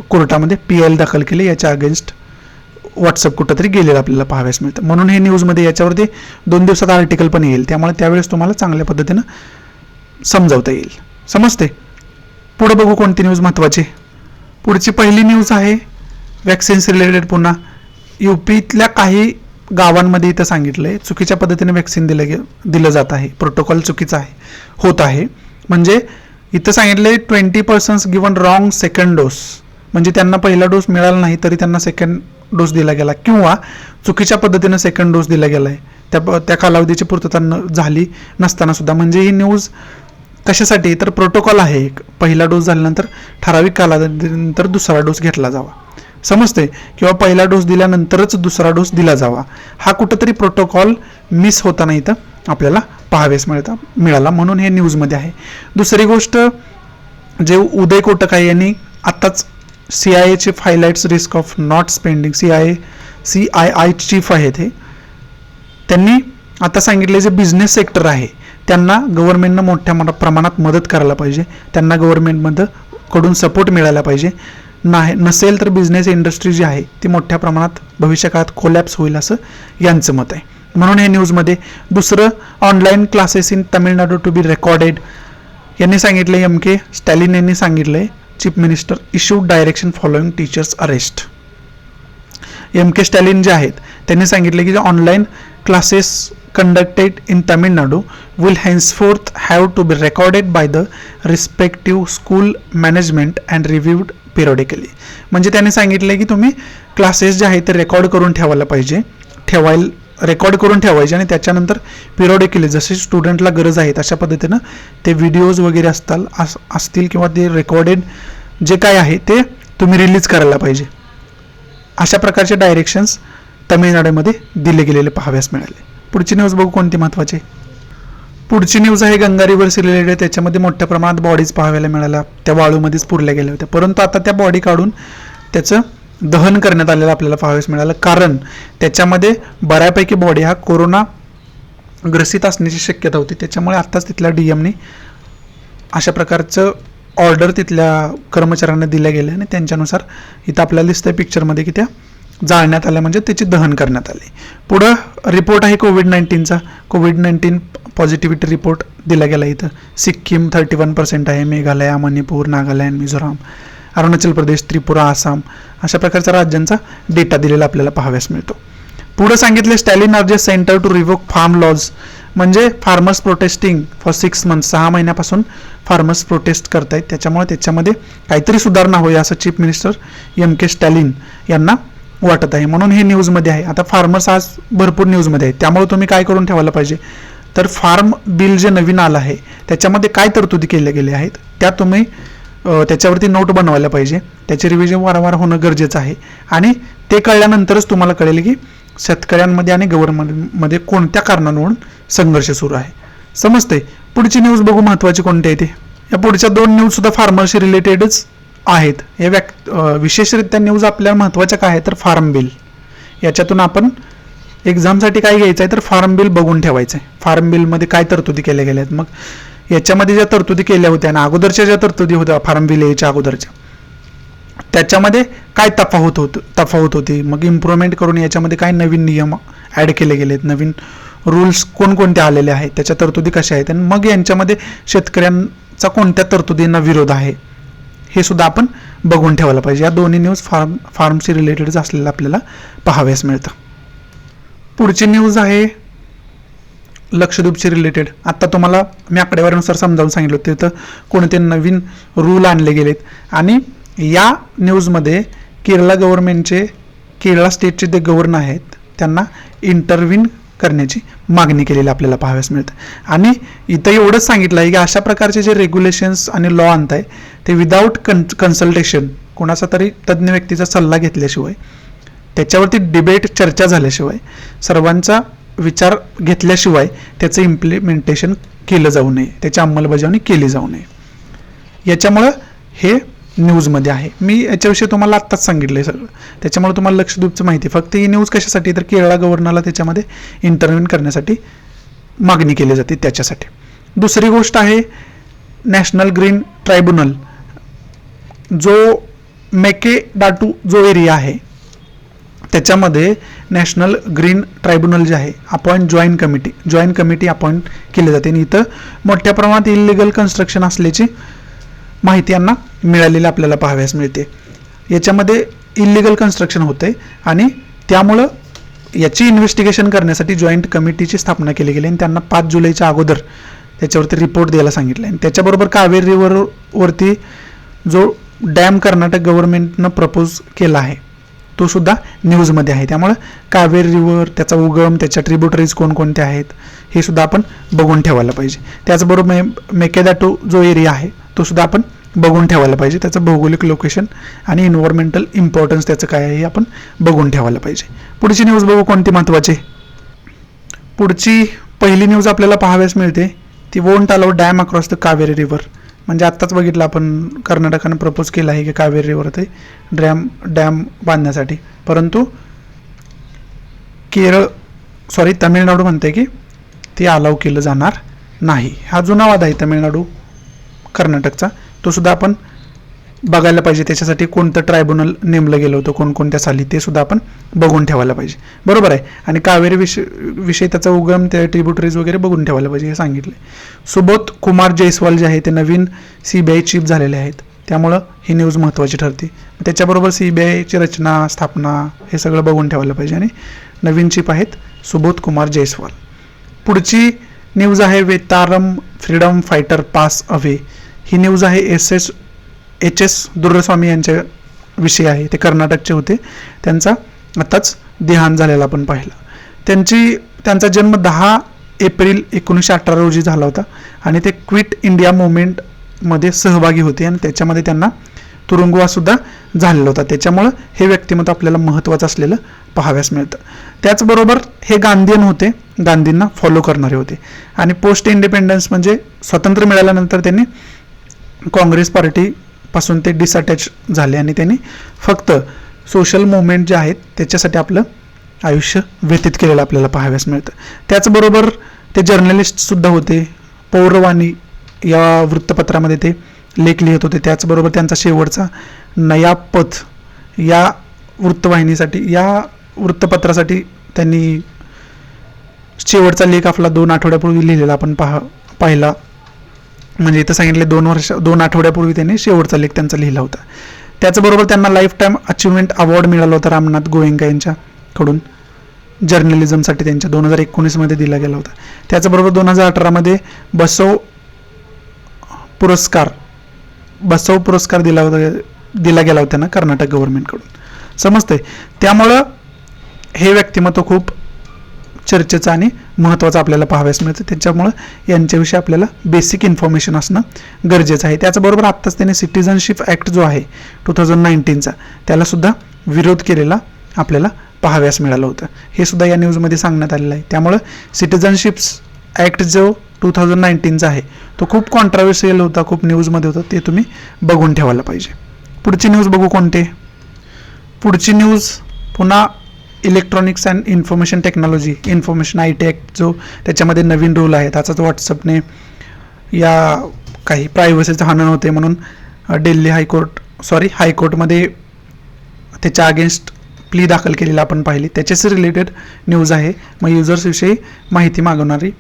कोर्टामध्ये PIL दाखल केले. याच्या अगेन्स्ट व्हॉट्सअप कुठंतरी गेलेलं आपल्याला पाहाव्यास मिळतं. म्हणून हे न्यूजमध्ये याच्यावरती 2 दिवसात आर्टिकल पण येईल, त्यामुळे त्यावेळेस तुम्हाला चांगल्या पद्धतीनं समजावता येईल. समजते. पुढे बघू कोणती न्यूज महत्त्वाची. पुढची पहिली न्यूज आहे वॅक्सिन्स रिलेटेड. पुन्हा UPतल्या काही गावांमध्ये इथं सांगितलंय चुकीच्या पद्धतीने वॅक्सिन दिलं जात आहे, प्रोटोकॉल चुकीचा आहे होत आहे. म्हणजे इथं सांगितलंय 20% गिवन रॉंग सेकंड डोस, म्हणजे त्यांना पहिला डोस मिळाला नाही तरी त्यांना सेकंड डोस दिला गेला किंवा चुकीच्या पद्धतीनं सेकंड डोस दिला गेला आहे, त्या कालावधीची पूर्तता झाली नसताना सुद्धा. म्हणजे ही न्यूज कशासाठी तर प्रोटोकॉल आहे एक, पहिला डोस झाल्यानंतर ठराविक कालावधीनंतर दुसरा डोस घेतला जावा. समजते. किंवा पहिला डोस दिल्यानंतरच दुसरा डोस दिला जावा, हा कुठंतरी प्रोटोकॉल मिस होताना इथं आपल्याला पाहावेस मिळाला, म्हणून हे न्यूजमध्ये आहे. दुसरी गोष्ट जे उदय कोटक आहे यांनी आत्ताच CIA chief highlights risk of not spending, CII chief आहेत हे, त्यांनी आता सांगितले जे बिझनेस सेक्टर आहे त्यांना गव्हर्नमेंटनं मोठ्या प्रमाणात मदत करायला पाहिजे, त्यांना गव्हर्नमेंटमध्ये कडून सपोर्ट मिळायला पाहिजे. नसेल तर बिझनेस इंडस्ट्री जी आहे ती मोठ्या प्रमाणात भविष्यकाळात कोलॅप्स होईल असं यांचं मत आहे. म्हणून हे न्यूजमध्ये. दुसरं, online classes in Tamil Nadu to be recorded यांनी सांगितलं. MK स्टॅलिन यांनी सांगितलंय, chief minister issued direction following teachers arrest. MK Stalin जे आहेत त्यांनी सांगितले की online classes conducted in Tamil Nadu will henceforth have to be recorded by the respective school management and reviewed periodically. म्हणजे त्यांनी सांगितले की तुम्ही क्लासेस जे आहेत ते रेकॉर्ड करून रेकॉर्ड करून ठेवायचे आणि त्याच्यानंतर पिरियडिकली जसे स्टुडंटला गरज आहे अशा पद्धतीनं ते व्हिडिओज वगैरे असतील किंवा ते रेकॉर्डेड जे काय आहे ते तुम्ही रिलीज करायला पाहिजे. अशा प्रकारचे डायरेक्शन्स तमिळनाडूमध्ये दिले गेलेले पाहाव्यास मिळाले. पुढची न्यूज बघू कोणती महत्त्वाची. पुढची न्यूज आहे गंगा रिव्हर्स रिलेटेड. त्याच्यामध्ये मोठ्या प्रमाणात बॉडीज पाहायला मिळाल्या, त्या वाळूमध्येच पुरल्या गेल्या होत्या, परंतु आता त्या बॉडी काढून त्याचं दहन करण्यात आलेलं आपल्याला पाहाव्यास मिळालं. कारण त्याच्यामध्ये बऱ्यापैकी बॉडी हा कोरोना ग्रसित असण्याची शक्यता होती. त्याच्यामुळे आत्ताच तिथल्या DMने अशा प्रकारचं ऑर्डर तिथल्या कर्मचाऱ्यांना दिल्या गेल्या आणि त्यांच्यानुसार इथं आपल्याला दिसतंय पिक्चरमध्ये की त्या जाळण्यात आल्या, म्हणजे त्याची दहन करण्यात आली. पुढं रिपोर्ट आहे कोविड-19चा. कोविड-19 पॉझिटिव्हिटी रिपोर्ट दिला गेला. इथं सिक्कीम 31% आहे, मेघालय, मणिपूर, नागालँड, मिझोराम, अरुणाचल प्रदेश, त्रिपुरा, आसाम अशा प्रकारच्या राज्यांचा डेटा दिलेला आपल्याला पाहाव्यास मिळतो. पुढं सांगितले Stalin urges centre to revoke farm laws. म्हणजे फार्मर्स प्रोटेस्टिंग फॉर 6 months, 6 महिन्यापासून फार्मर्स प्रोटेस्ट करतायत. त्याच्यामध्ये काहीतरी सुधारणा होईल असं चीफ मिनिस्टर MK स्टॅलिन यांना वाटत आहे. म्हणून हे न्यूजमध्ये आहे. आता फार्मर्स आज भरपूर न्यूजमध्ये आहेत, त्यामुळे तुम्ही काय करून ठेवायला पाहिजे तर फार्म बिल जे नवीन आलं आहे त्याच्यामध्ये काय तरतुदी केल्या गेल्या आहेत त्या तुम्ही त्याच्यावरती नोट बनवायला पाहिजे. त्याचे रिव्हिजन वारंवार होणं गरजेचं आहे आणि ते कळल्यानंतरच तुम्हाला कळेल की शेतकऱ्यांमध्ये आणि गव्हर्नमेंटमध्ये कोणत्या कारणांवरून संघर्ष सुरू आहे. समजते. पुढची न्यूज बघू महत्त्वाची कोणती आहे ते. या पुढच्या 2 न्यूजसुद्धा फार्मरशी रिलेटेडच आहेत. या विशेषरित्या न्यूज आपल्याला महत्त्वाच्या काय आहे तर फार्म बिल. याच्यातून आपण एक्झामसाठी काय घ्यायचं आहे तर फार्म बिल बघून ठेवायचं आहे. फार्म बिलमध्ये काय तरतुदी केल्या गेल्या आहेत, मग याच्यामध्ये ज्या तरतुदी केल्या होत्या आणि अगोदरच्या ज्या तरतुदी होत्या फार्म बिल याच्या अगोदरच्या त्याच्यामध्ये काय तफावत होती, मग इम्प्रूव्हमेंट करून याच्यामध्ये काय नवीन नियम ॲड केले गेलेत, नवीन रूल्स कोणकोणते आलेले आहेत, त्याच्या तरतुदी कशा आहेत आणि मग यांच्यामध्ये शेतकऱ्यांचा कोणत्या तरतुदींना विरोध आहे हे सुद्धा आपण बघून ठेवायला पाहिजे. या दोन्ही न्यूज फार्मशी रिलेटेड असलेलं आपल्याला पाहाव्यास मिळतं. पुढची न्यूज आहे लक्षद्वीपशी रिलेटेड. आता तुम्हाला मी आकडेवारीनुसार समजावून सांगितलं होतं तिथं कोणते नवीन रूल आणले गेलेत आणि या न्यूजमध्ये केरळा स्टेटचे जे गव्हर्नर आहेत त्यांना इंटरव्हीन करण्याची मागणी केलेली आपल्याला पाहाव्यास मिळतं. आणि इथं एवढंच सांगितलं आहे की अशा प्रकारचे जे रेग्युलेशन्स आणि लॉ आणताय ते विदाऊट कन्सल्टेशन कोणाचा तरी तज्ज्ञ व्यक्तीचा सल्ला घेतल्याशिवाय, त्याच्यावरती डिबेट चर्चा झाल्याशिवाय, सर्वांचा विचार घेतल्याशिवाय त्याचं इम्प्लिमेंटेशन केलं जाऊ नये, त्याची अंमलबजावणी केली जाऊ नये. याच्यामुळं हे न्यूजमध्ये आहे. मी याच्याविषयी तुम्हाला आत्ताच सांगितलं आहे सगळं, त्याच्यामुळे तुम्हाला लक्षद्वीपचं माहिती. फक्त ही न्यूज कशासाठी तर केरळ गव्हर्नरला त्याच्यामध्ये इंटरव्ह्यू करण्यासाठी मागणी केली जाते त्याच्यासाठी. दुसरी गोष्ट आहे नॅशनल ग्रीन ट्रायब्युनल. जो मेकेडाटू जो एरिया आहे त्याच्यामध्ये नॅशनल ग्रीन ट्रायब्युनल जे आहे जॉईंट कमिटी अपॉइंट केली जाते आणि इथं मोठ्या प्रमाणात इलिगल कन्स्ट्रक्शन असल्याची माहिती यांना मिळालेली आपल्याला पाहाव्यास मिळते. याच्यामध्ये इलिगल कन्स्ट्रक्शन होते आणि त्यामुळं याची इन्व्हेस्टिगेशन करण्यासाठी जॉईंट कमिटीची स्थापना केली गेली आणि त्यांना 5 जुलैच्या अगोदर त्याच्यावरती रिपोर्ट द्यायला सांगितलं आहे. त्याच्याबरोबर कावेरी रिव्हरवरती जो डॅम कर्नाटक गव्हर्नमेंटनं प्रपोज केला आहे तो सुद्धा न्यूजमध्ये आहे. त्यामुळं कावेरी रिव्हर, त्याचा उगम, त्याच्या ट्रिब्युटरीज कोणकोणत्या आहेत हे सुद्धा आपण बघून ठेवायला पाहिजे. त्याचबरोबर मेकेडाटू जो एरिया आहे तो सुद्धा आपण बघून ठेवायला पाहिजे. त्याचं भौगोलिक लोकेशन आणि इन्व्हायरमेंटल इम्पॉर्टन्स त्याचं काय आहे हे आपण बघून ठेवायला पाहिजे. पुढची न्यूज बघू कोणती महत्त्वाची. पुढची पहिली न्यूज आपल्याला पाहाव्यास मिळते ती won't allow dam across the Kaveri river. म्हणजे आत्ताच बघितलं आपण कर्नाटकानं प्रपोज केलं आहे की कावेरी रिव्हरवरती डॅम बांधण्यासाठी, परंतु तमिळनाडू म्हणते की ते अलाउ केलं जाणार नाही. हा जुना वाद आहे तमिळनाडू कर्नाटकचा, तो सुद्धा आपण बघायला पाहिजे, त्याच्यासाठी कोणतं ट्रायब्युनल नेमलं गेलं होतं, कोणकोणत्या साली, ते सुद्धा आपण बघून ठेवायला पाहिजे. बरोबर आहे. आणि कावेरी विषयी त्याचा उगम, त्या ट्रिब्युटरीज वगैरे बघून ठेवायला पाहिजे हे सांगितले. सुबोध कुमार जयस्वाल जे आहे ते नवीन CBI चीफ झालेले आहेत, त्यामुळं ही न्यूज महत्त्वाची ठरते. त्याच्याबरोबर CBIची रचना, स्थापना हे सगळं बघून ठेवायला पाहिजे. आणि नवीन चीफ आहेत सुबोध कुमार जयस्वाल. पुढची न्यूज आहे वेतारम फ्रीडम फायटर पास अवे. ही न्यूज आहे HS दुर्रस्वामी यांच्या विषयी आहे. ते कर्नाटकचे होते, त्यांचा आताच देहांत झालेला आपण पाहिला. त्यांचा जन्म 10 एप्रिल 1918 रोजी झाला होता आणि ते क्विट इंडिया मुवमेंटमध्ये सहभागी होते आणि त्याच्यामध्ये त्यांना तुरुंगवाससुद्धा झालेला होता. त्याच्यामुळं हे व्यक्तिमत्व आपल्याला महत्त्वाचं असलेलं पाहाव्यास मिळतं. त्याचबरोबर हे गांधीयन होते, गांधींना फॉलो करणारे होते. आणि पोस्ट इंडिपेंडन्स म्हणजे स्वातंत्र्य मिळाल्यानंतर त्यांनी काँग्रेस पार्टीपासून ते डिसअटॅच झाले आणि त्यांनी फक्त सोशल मुवमेंट जे आहेत त्याच्यासाठी आपलं आयुष्य व्यतीत केलेलं आपल्याला पाहाव्यास मिळतं. त्याचबरोबर ते जर्नलिस्टसुद्धा होते. पौरवाणी या वृत्तपत्रामध्ये ते लेख लिहित होते. त्याचबरोबर त्यांचा शेवटचा नया पथ या वृत्तवाहिनीसाठी, या वृत्तपत्रासाठी त्यांनी शेवटचा लेख आपला 2 आठवड्यापूर्वी लिहिलेला आपण पाहिला. म्हणजे इथं सांगितले 2 आठवड्यापूर्वी त्यांनी शेवटचा लेख त्यांचा लिहिला होता. त्याचबरोबर त्यांना लाईफ टाईम अचिव्हमेंट अवॉर्ड मिळाला होता रामनाथ गोयंका यांच्याकडून जर्नलिझमसाठी, त्यांच्या 2019 दिला गेला होता. त्याचबरोबर 2018 बसव पुरस्कार दिला गेला होता ना कर्नाटक गव्हर्नमेंटकडून. समजते. त्यामुळं हे व्यक्तिमत्व खूप चर्चेचं आणि महत्त्वाचं आपल्याला पाहाव्यास मिळतं. त्याच्यामुळं यांच्याविषयी आपल्याला बेसिक इन्फॉर्मेशन असणं गरजेचं आहे. त्याचबरोबर आत्ताच त्यांनी सिटिझनशिप ॲक्ट जो आहे 2019चा त्यालासुद्धा विरोध केलेला आपल्याला पाहाव्यास मिळालं होतं. हे सुद्धा या न्यूजमध्ये सांगण्यात आलेलं आहे. त्यामुळं सिटिझनशिप्स ॲक्ट जो 2019चा आहे तो खूप कॉन्ट्राव्हर्शियल होता, खूप न्यूजमध्ये होता, ते तुम्ही बघून ठेवायला पाहिजे. पुढची न्यूज बघू कोणते. पुढची न्यूज पुन्हा electronics and information technology, information IT act जो त्याच्यामध्ये नवीन रूल आहे, त्याचाच व्हॉट्सअपने या काही प्रायव्हसीचं हनन होते म्हणून दिल्ली हायकोर्टमध्ये त्याच्या अगेन्स्ट प्ली दाखल केलेला आपण पाहिली. त्याच्याशी रिलेटेड न्यूज आहे. मग युजर्सविषयी माहिती मागवणारी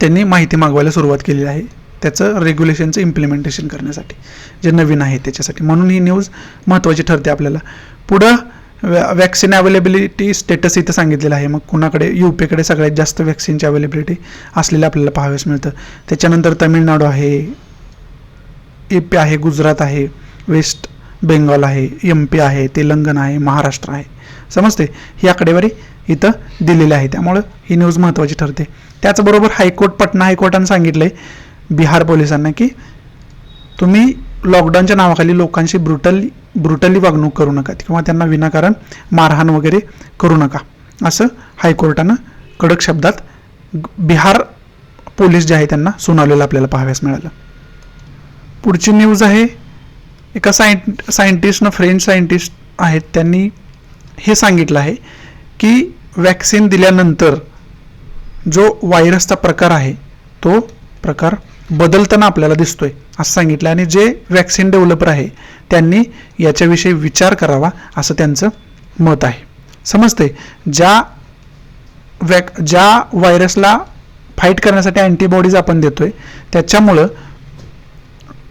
त्यांनी माहिती मागवायला सुरुवात केलेली आहे, त्याचं रेग्युलेशनचं इम्प्लिमेंटेशन करण्यासाठी, जे नवीन आहे त्याच्यासाठी. म्हणून ही न्यूज महत्त्वाची ठरते आपल्याला. पुढं वॅक्सिन अवेलेबिलिटी स्टेटस इथं सांगितलेलं आहे. मग कुणाकडे UPकडे सगळ्यात जास्त वॅक्सिनची अवेलेबिलिटी असलेलं आपल्याला पाहाव्यास मिळतं. त्याच्यानंतर तमिळनाडू आहे, AP आहे, गुजरात आहे, वेस्ट बेंगॉल आहे, MP आहे, तेलंगणा आहे, महाराष्ट्र आहे. समजते. ही आकडेवारी इथं दिलेली आहे, त्यामुळं ही न्यूज महत्त्वाची ठरते. त्याचबरोबर पटना हायकोर्टानं सांगितलं आहे बिहार पोलिसांना की तुम्ही लॉकडाऊनच्या नावाखाली लोकांशी ब्रुटली वागणूक करू नका किंवा त्यांना विनाकारण मारहाण वगैरे करू नका, असं हायकोर्टानं कडक शब्दात बिहार पोलीस जे आहे त्यांना सुनावलेलं आपल्याला पाहाव्यास मिळालं. पुढची न्यूज आहे एका सायंटिस्टनं, फ्रेंच सायंटिस्ट आहेत, त्यांनी हे सांगितलं आहे की वॅक्सिन दिल्यानंतर जो व्हायरसचा प्रकार आहे तो प्रकार बदलताना आपल्याला दिसतोय असं सांगितलं. आणि जे वॅक्सिन डेव्हलपर आहे त्यांनी याच्याविषयी विचार करावा असं त्यांचं मत आहे. समजते. ज्या व्हायरसला फाईट करण्यासाठी अँटीबॉडीज आपण देतोय त्याच्यामुळं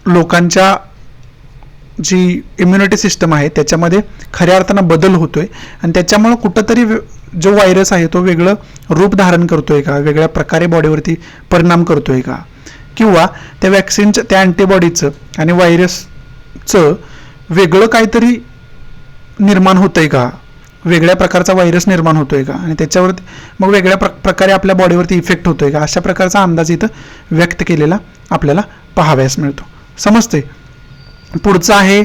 लोकांच्या जी इम्युनिटी सिस्टम आहे त्याच्यामध्ये खऱ्या अर्थानं बदल होतोय आणि त्याच्यामुळं कुठंतरी जो व्हायरस आहे तो वेगळं रूप धारण करतोय का, वेगळ्या प्रकारे बॉडीवरती परिणाम करतोय का, किंवा त्या वॅक्सिनचं, त्या अँटीबॉडीचं आणि व्हायरसचं वेगळं काहीतरी निर्माण होतंय का, वेगळ्या प्रकारचा व्हायरस निर्माण होतोय का आणि त्याच्यावरती मग वेगळ्या प्रकारे आपल्या बॉडीवरती इफेक्ट होतोय का, अशा प्रकारचा अंदाज इथं व्यक्त केलेला आपल्याला पाहाव्यास मिळतो. समजते. पुढचं आहे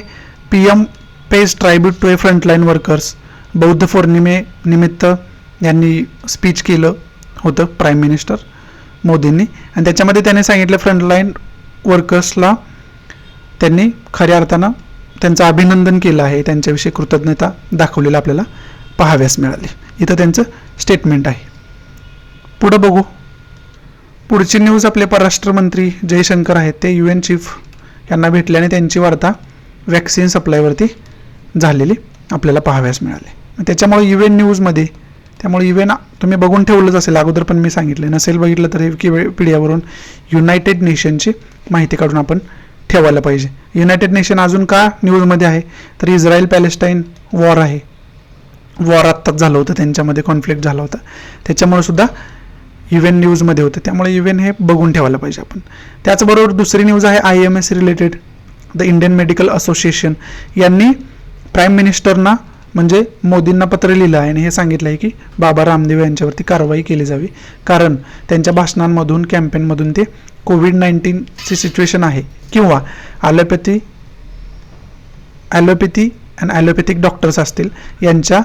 PM page tribute to a frontline workers. बौद्ध पौर्णिमेनिमित्त यांनी स्पीच केलं होतं प्राईम मिनिस्टर मोदींनी आणि त्याच्यामध्ये त्यांनी सांगितलं फ्रंटलाईन वर्कर्सला त्यांनी खऱ्या अर्थानं त्यांचं अभिनंदन केलं आहे, त्यांच्याविषयी कृतज्ञता दाखवलेलं आपल्याला पाहाव्यास मिळाली. इथं त्यांचं स्टेटमेंट आहे. पुढं बघू. पुढची न्यूज आपले परराष्ट्र मंत्री जयशंकर आहेत, ते UN चीफ यांना भेटल्याने त्यांची वार्ता वॅक्सिन सप्लायवरती झालेली आपल्याला पाहाव्यास मिळाले. त्याच्यामुळे UN न्यूजमध्ये, त्यामुळे UN तुम्ही बघून ठेवलंच असेल, अगोदर पण मी सांगितलं, नसेल बघितलं तर विकिपीडियावरून युनायटेड नेशनची माहिती काढून आपण ठेवायला पाहिजे. युनायटेड नेशन अजून का न्यूजमध्ये आहे तर इस्रायल पॅलेस्टाईन वॉर आहे, वॉर आत्ताच झालं होतं, त्यांच्यामध्ये कॉन्फ्लिक्ट झाला होता, त्याच्यामुळे सुद्धा UN न्यूजमध्ये होतं. त्यामुळे UN हे बघून ठेवायला पाहिजे आपण. त्याचबरोबर दुसरी न्यूज आहे IMS related. The Indian medical association यांनी प्राईम मिनिस्टरना म्हणजे मोदींना पत्र लिहिलं आहे आणि हे सांगितलं आहे की बाबा रामदेव यांच्यावरती कारवाई केली जावी, कारण त्यांच्या भाषणांमधून कॅम्पेनमधून ते कोविड-19ची सिच्युएशन आहे किंवा ॲलोपॅथी आणि ॲलोपॅथिक डॉक्टर्स असतील यांच्या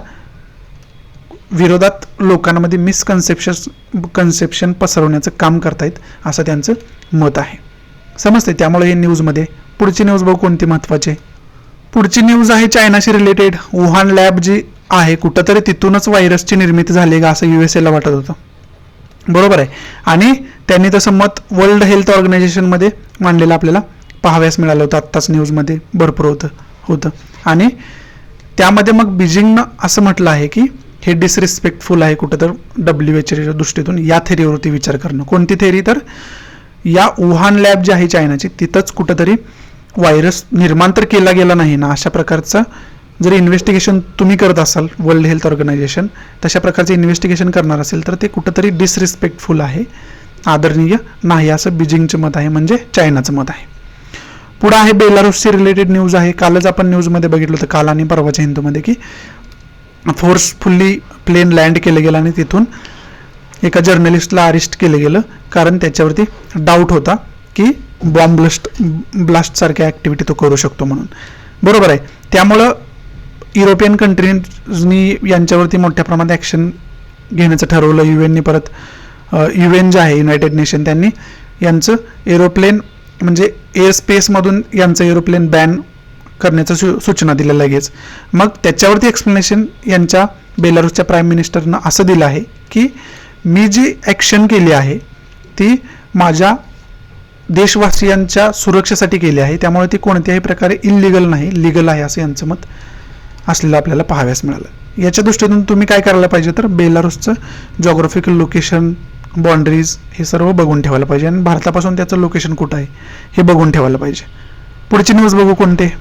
विरोधात लोकांमध्ये मिसकन्सेप्शन पसरवण्याचं काम करतायत असं त्यांचं मत आहे. समजते. त्यामुळे हे न्यूजमध्ये पुढची न्यूज बघू कोणती महत्त्वाची आहे. पुढची न्यूज आहे चायनाशी रिलेटेड. वुहान लॅब जी आहे कुठंतरी तिथूनच व्हायरसची निर्मिती झाली का असं USA ला वाटत होतं, बरोबर आहे, आणि त्यांनी तसं मत वर्ल्ड हेल्थ ऑर्गनायझेशनमध्ये मांडलेलं आपल्याला पाहाव्यास मिळालं होतं. आत्ताच न्यूजमध्ये भरपूर होतं आणि त्यामध्ये मग बीजिंगनं असं म्हटलं आहे की हे डिसरिस्पेक्टफुल आहे कुठं तर WHOच्या दृष्टीतून या थेरीवरती विचार करणं. कोणती थेरी तर या वुहान लॅब जी आहे चायनाची तिथंच कुठंतरी व्हायरस निर्माण तर केला गेला नाही ना, अशा प्रकारचं जर इन्व्हेस्टिगेशन तुम्ही करत असाल, वर्ल्ड हेल्थ ऑर्गनायझेशन तशा प्रकारचे इन्व्हेस्टिगेशन करणार असेल तर ते कुठंतरी डिसरिस्पेक्टफुल आहे, आदरणीय नाही असं बीजिंगचं मत आहे, म्हणजे चायनाचं मत आहे. पुढं आहे बेलारूसची रिलेटेड न्यूज आहे. कालच आपण न्यूजमध्ये बघितलं होतं, काल आणि परवाच्या हिंदूमध्ये, की फोर्सफुल्ली प्लेन लँड केलं गेलं आणि तिथून एका जर्नलिस्टला अरेस्ट केलं गेलं, कारण त्याच्यावरती डाऊट होता की बॉम्ब ब्लास्टसारख्या ॲक्टिव्हिटी तो करू शकतो म्हणून, बरोबर आहे. त्यामुळं युरोपियन कंट्रीजनी यांच्यावरती मोठ्या प्रमाणात ॲक्शन घेण्याचं ठरवलं. UNनी परत UN जे आहे युनायटेड नेशन त्यांनी यांचं एरोप्लेन म्हणजे एअर स्पेसमधून यांचं एरोप्लेन बॅन करण्याचं सूचना दिल्या लगेच. मग त्याच्यावरती एक्सप्लेनेशन यांच्या बेलारूसच्या प्राईम मिनिस्टरनं असं दिलं आहे की मी जी ॲक्शन केली आहे ती माझ्या देशवासियांच्या सुरक्षेसाठी केली आहे, त्यामुळे ती कोणत्याही प्रकारे इल्लीगल नाही, लीगल आहे असं यांचं मत असलेलं आपल्याला पाहाव्यास मिळालं. याच्या दृष्टीतून तुम्ही काय करायला पाहिजे तर बेलारूसचं जॉग्राफिकल लोकेशन, बाउंड्रीज हे सर्व बघून ठेवायला पाहिजे आणि भारतापासून त्याचं लोकेशन कुठं आहे हे बघून ठेवायला पाहिजे. पुढची न्यूज बघू कोणते.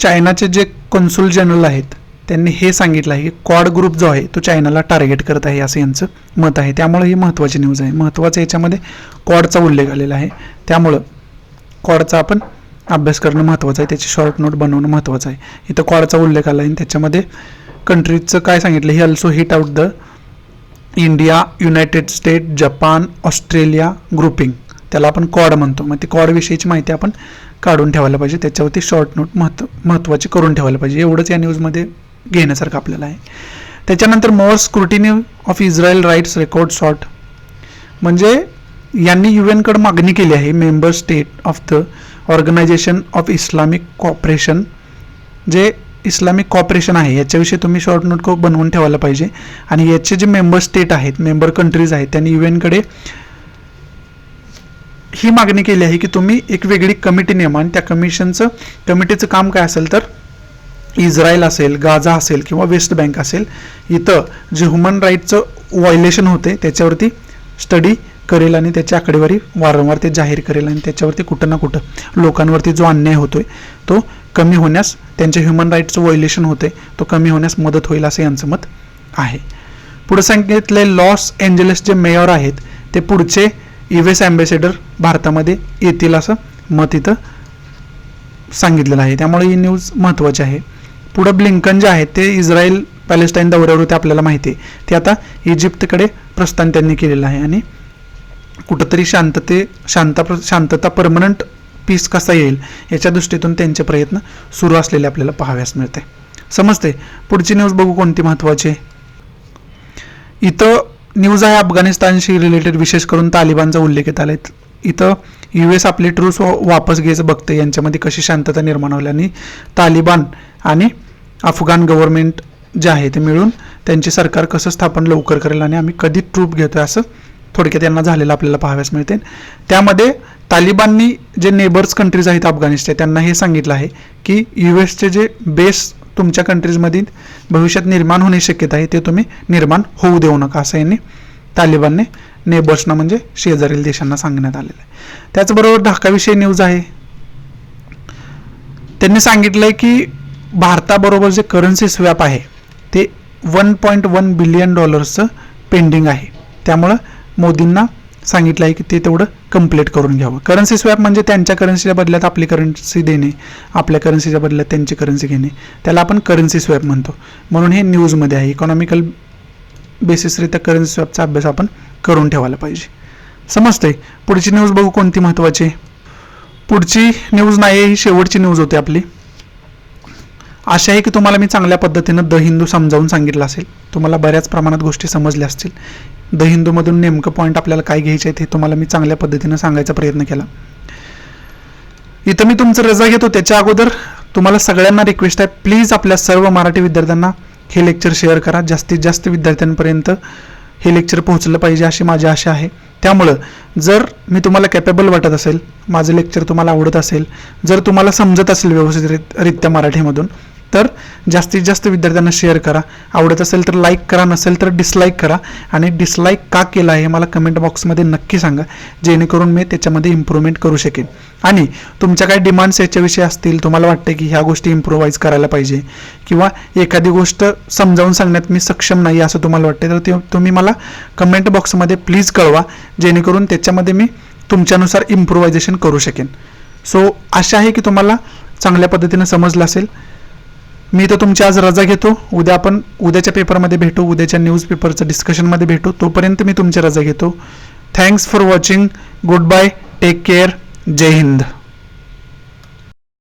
चायनाचे जे कॉन्सुल जनरल आहेत त्यांनी हे सांगितलं आहे की क्वाड ग्रुप जो आहे तो चायनाला टार्गेट करत आहे असं यांचं मत आहे. त्यामुळे ही महत्त्वाची न्यूज आहे. महत्त्वाचं याच्यामध्ये क्वाडचा उल्लेख आलेला आहे, त्यामुळं क्वाडचा आपण अभ्यास करणं महत्त्वाचं आहे, त्याची शॉर्ट नोट बनवणं महत्त्वाचं आहे. इथं क्वाडचा उल्लेख आला आहे आणि त्याच्यामध्ये कंट्रीजचं काय सांगितलं, he also hit out the India, United state, Japan, Australia grouping, त्याला आपण क्वाड म्हणतो. मग ती क्वाडविषयीची माहिती आपण काढून ठेवायला पाहिजे, त्याच्यावरती शॉर्ट नोट महत्त्वाची करून ठेवायला पाहिजे. एवढंच या न्यूजमध्ये घेण्यासारखं आपल्याला आहे. त्याच्यानंतर more scrutiny of Israel rights record sort, म्हणजे यांनी UNकडे मागणी केली आहे member state of the organisation of Islamic cooperation, जे इस्लामिक कॉपरेशन आहे याच्याविषयी तुम्ही शॉर्ट नोट बनवून ठेवायला पाहिजे. आणि याचे जे मेंबर स्टेट आहेत, मेंबर कंट्रीज आहेत, त्यांनी UNकडे ही मागणी केली आहे की तुम्ही एक वेगळी कमिटी नेमा आणि त्या कमिटीचं काम काय असेल तर इस्रायल असेल, गाझा असेल किंवा वेस्ट बँक असेल, इथं जे ह्युमन राईटचं व्हायलेशन होते त्याच्यावरती स्टडी करेल आणि त्याची आकडेवारी वारंवार ते जाहीर करेल आणि त्याच्यावरती कुठं ना कुठं लोकांवरती जो अन्याय होतोय तो कमी होण्यास, त्यांचे ह्युमन राईटचं व्हायलेशन होते तो कमी होण्यास मदत होईल असं यांचं मत आहे. पुढे सांगितले लॉस एंजलिस जे मेयर आहेत ते पुढचे US ॲम्बॅसेडर भारतामध्ये येतील असं मत इथं सांगितलेलं आहे. त्यामुळे ही न्यूज महत्त्वाची आहे. पुढं ब्लिंकन जे आहेत ते इस्रायल पॅलेस्टाईन दौऱ्यावर होते, आपल्याला माहिती आहे, ते आता इजिप्तकडे प्रस्थान त्यांनी केलेलं आहे आणि कुठंतरी शांतता परमनंट पीस कसा येईल याच्या दृष्टीतून त्यांचे प्रयत्न सुरू असलेले आपल्याला पाहाव्यास मिळते. समजते. पुढची न्यूज बघू कोणती महत्त्वाची आहे. इथं न्यूज आहे अफगाणिस्तानशी रिलेटेड, विशेष करून तालिबानचा उल्लेख येत आला. इथं US आपली ट्रूस वापस घ्यायचं बघते, यांच्यामध्ये कशी शांतता निर्माण होईल आणि तालिबान आणि अफगाण गव्हर्नमेंट जे आहे ते मिळून त्यांचे सरकार कसं स्थापन लवकर करेल आणि आम्ही कधी ट्रूप घेतोय असं थोडक्यात यांना झालेलं आपल्याला पाहाव्यास मिळते. त्यामध्ये तालिबाननी जे नेबर्स कंट्रीज आहेत अफगाणिस्तान त्यांना हे सांगितलं आहे की US जे बेस तुमच्या कंट्रीजमध्ये भविष्यात निर्माण होण्याची शक्यता आहे ते तुम्ही निर्माण होऊ देऊ नका, असं यांनी तालिबानने नेबर्सना म्हणजे शेजारील देशांना सांगण्यात आलेलं आहे. त्याचबरोबर ढाकाविषयी न्यूज आहे. त्यांनी सांगितलंय की भारताबरोबर जे करन्सी स्वॅप आहे ते $1.1 बिलियन पेंडिंग आहे. त्यामुळं मोदींना सांगितलं आहे की ते तेवढं कंप्लीट करून घ्यावं. करन्सी स्वॅप म्हणजे त्यांच्या करन्सीच्या बदल्यात आपली करन्सी देणे, आपल्या करन्सीच्या बदल्यात त्यांची करन्सी घेणे, त्याला आपण करन्सी स्वॅप म्हणतो. म्हणून हे न्यूजमध्ये आहे. इकॉनॉमिकल बेसिसरित्या करन्सी स्वॅपचा अभ्यास आपण करून ठेवायला पाहिजे. समजतंय. पुढची न्यूज बघू कोणती महत्त्वाची. पुढची न्यूज नाही, ही शेवटची न्यूज होती आपली. आशा आहे की तुम्हाला मी चांगल्या पद्धतीनं द हिंदू समजावून सांगितलं असेल. तुम्हाला बऱ्याच प्रमाणात गोष्टी समजल्या असतील. द हिंदूमधून नेमकं पॉईंट आपल्याला काय घ्यायचे आहेत हे तुम्हाला मी चांगल्या पद्धतीनं सांगायचा प्रयत्न केला. इथं मी तुमचं रजा घेतो त्याच्या अगोदर तुम्हाला सगळ्यांना रिक्वेस्ट आहे, प्लीज आपल्या सर्व मराठी विद्यार्थ्यांना हे लेक्चर शेअर करा. जास्तीत जास्त विद्यार्थ्यांपर्यंत हे लेक्चर पोहोचलं पाहिजे अशी माझी आशा आहे. त्यामुळं जर मी तुम्हाला कॅपेबल वाटत असेल, माझं लेक्चर तुम्हाला आवडत असेल, जर तुम्हाला समजत असेल व्यवस्थितरित्या मराठीमधून, तर जास्तीत जास्त विद्यार्थ्यांना शेअर करा. आवडत असेल तर लाईक करा, नसेल तर डिसलाईक करा. आणि डिसलाईक का केला आहे मला कमेंट बॉक्समध्ये नक्की सांगा, जेणेकरून मी त्याच्यामध्ये इम्प्रूव्हमेंट करू शकेन. आणि तुमच्या काही डिमांड्स याच्याविषयी असतील, तुम्हाला वाटते की ह्या गोष्टी इम्प्रूव्हाइज करायला पाहिजे किंवा एखादी गोष्ट समजावून सांगण्यात मी सक्षम नाही असं तुम्हाला वाटते, तर ते तुम्ही मला कमेंट बॉक्समध्ये प्लीज कळवा, जेणेकरून त्याच्यामध्ये मी तुमच्यानुसार इम्प्रूव्हायझेशन करू शकेन. सो आशा आहे की तुम्हाला चांगल्या पद्धतीनं समजलं असेल. मी तर तुमची आज रजा घेतो. उद्या आपण उद्याच्या पेपरमध्ये भेटू, उद्याच्या न्यूजपेपरचं डिस्कशनमध्ये भेटू. तोपर्यंत मी तुमची रजा घेतो. Thanks for watching. Good bye. Take care. जय हिंद.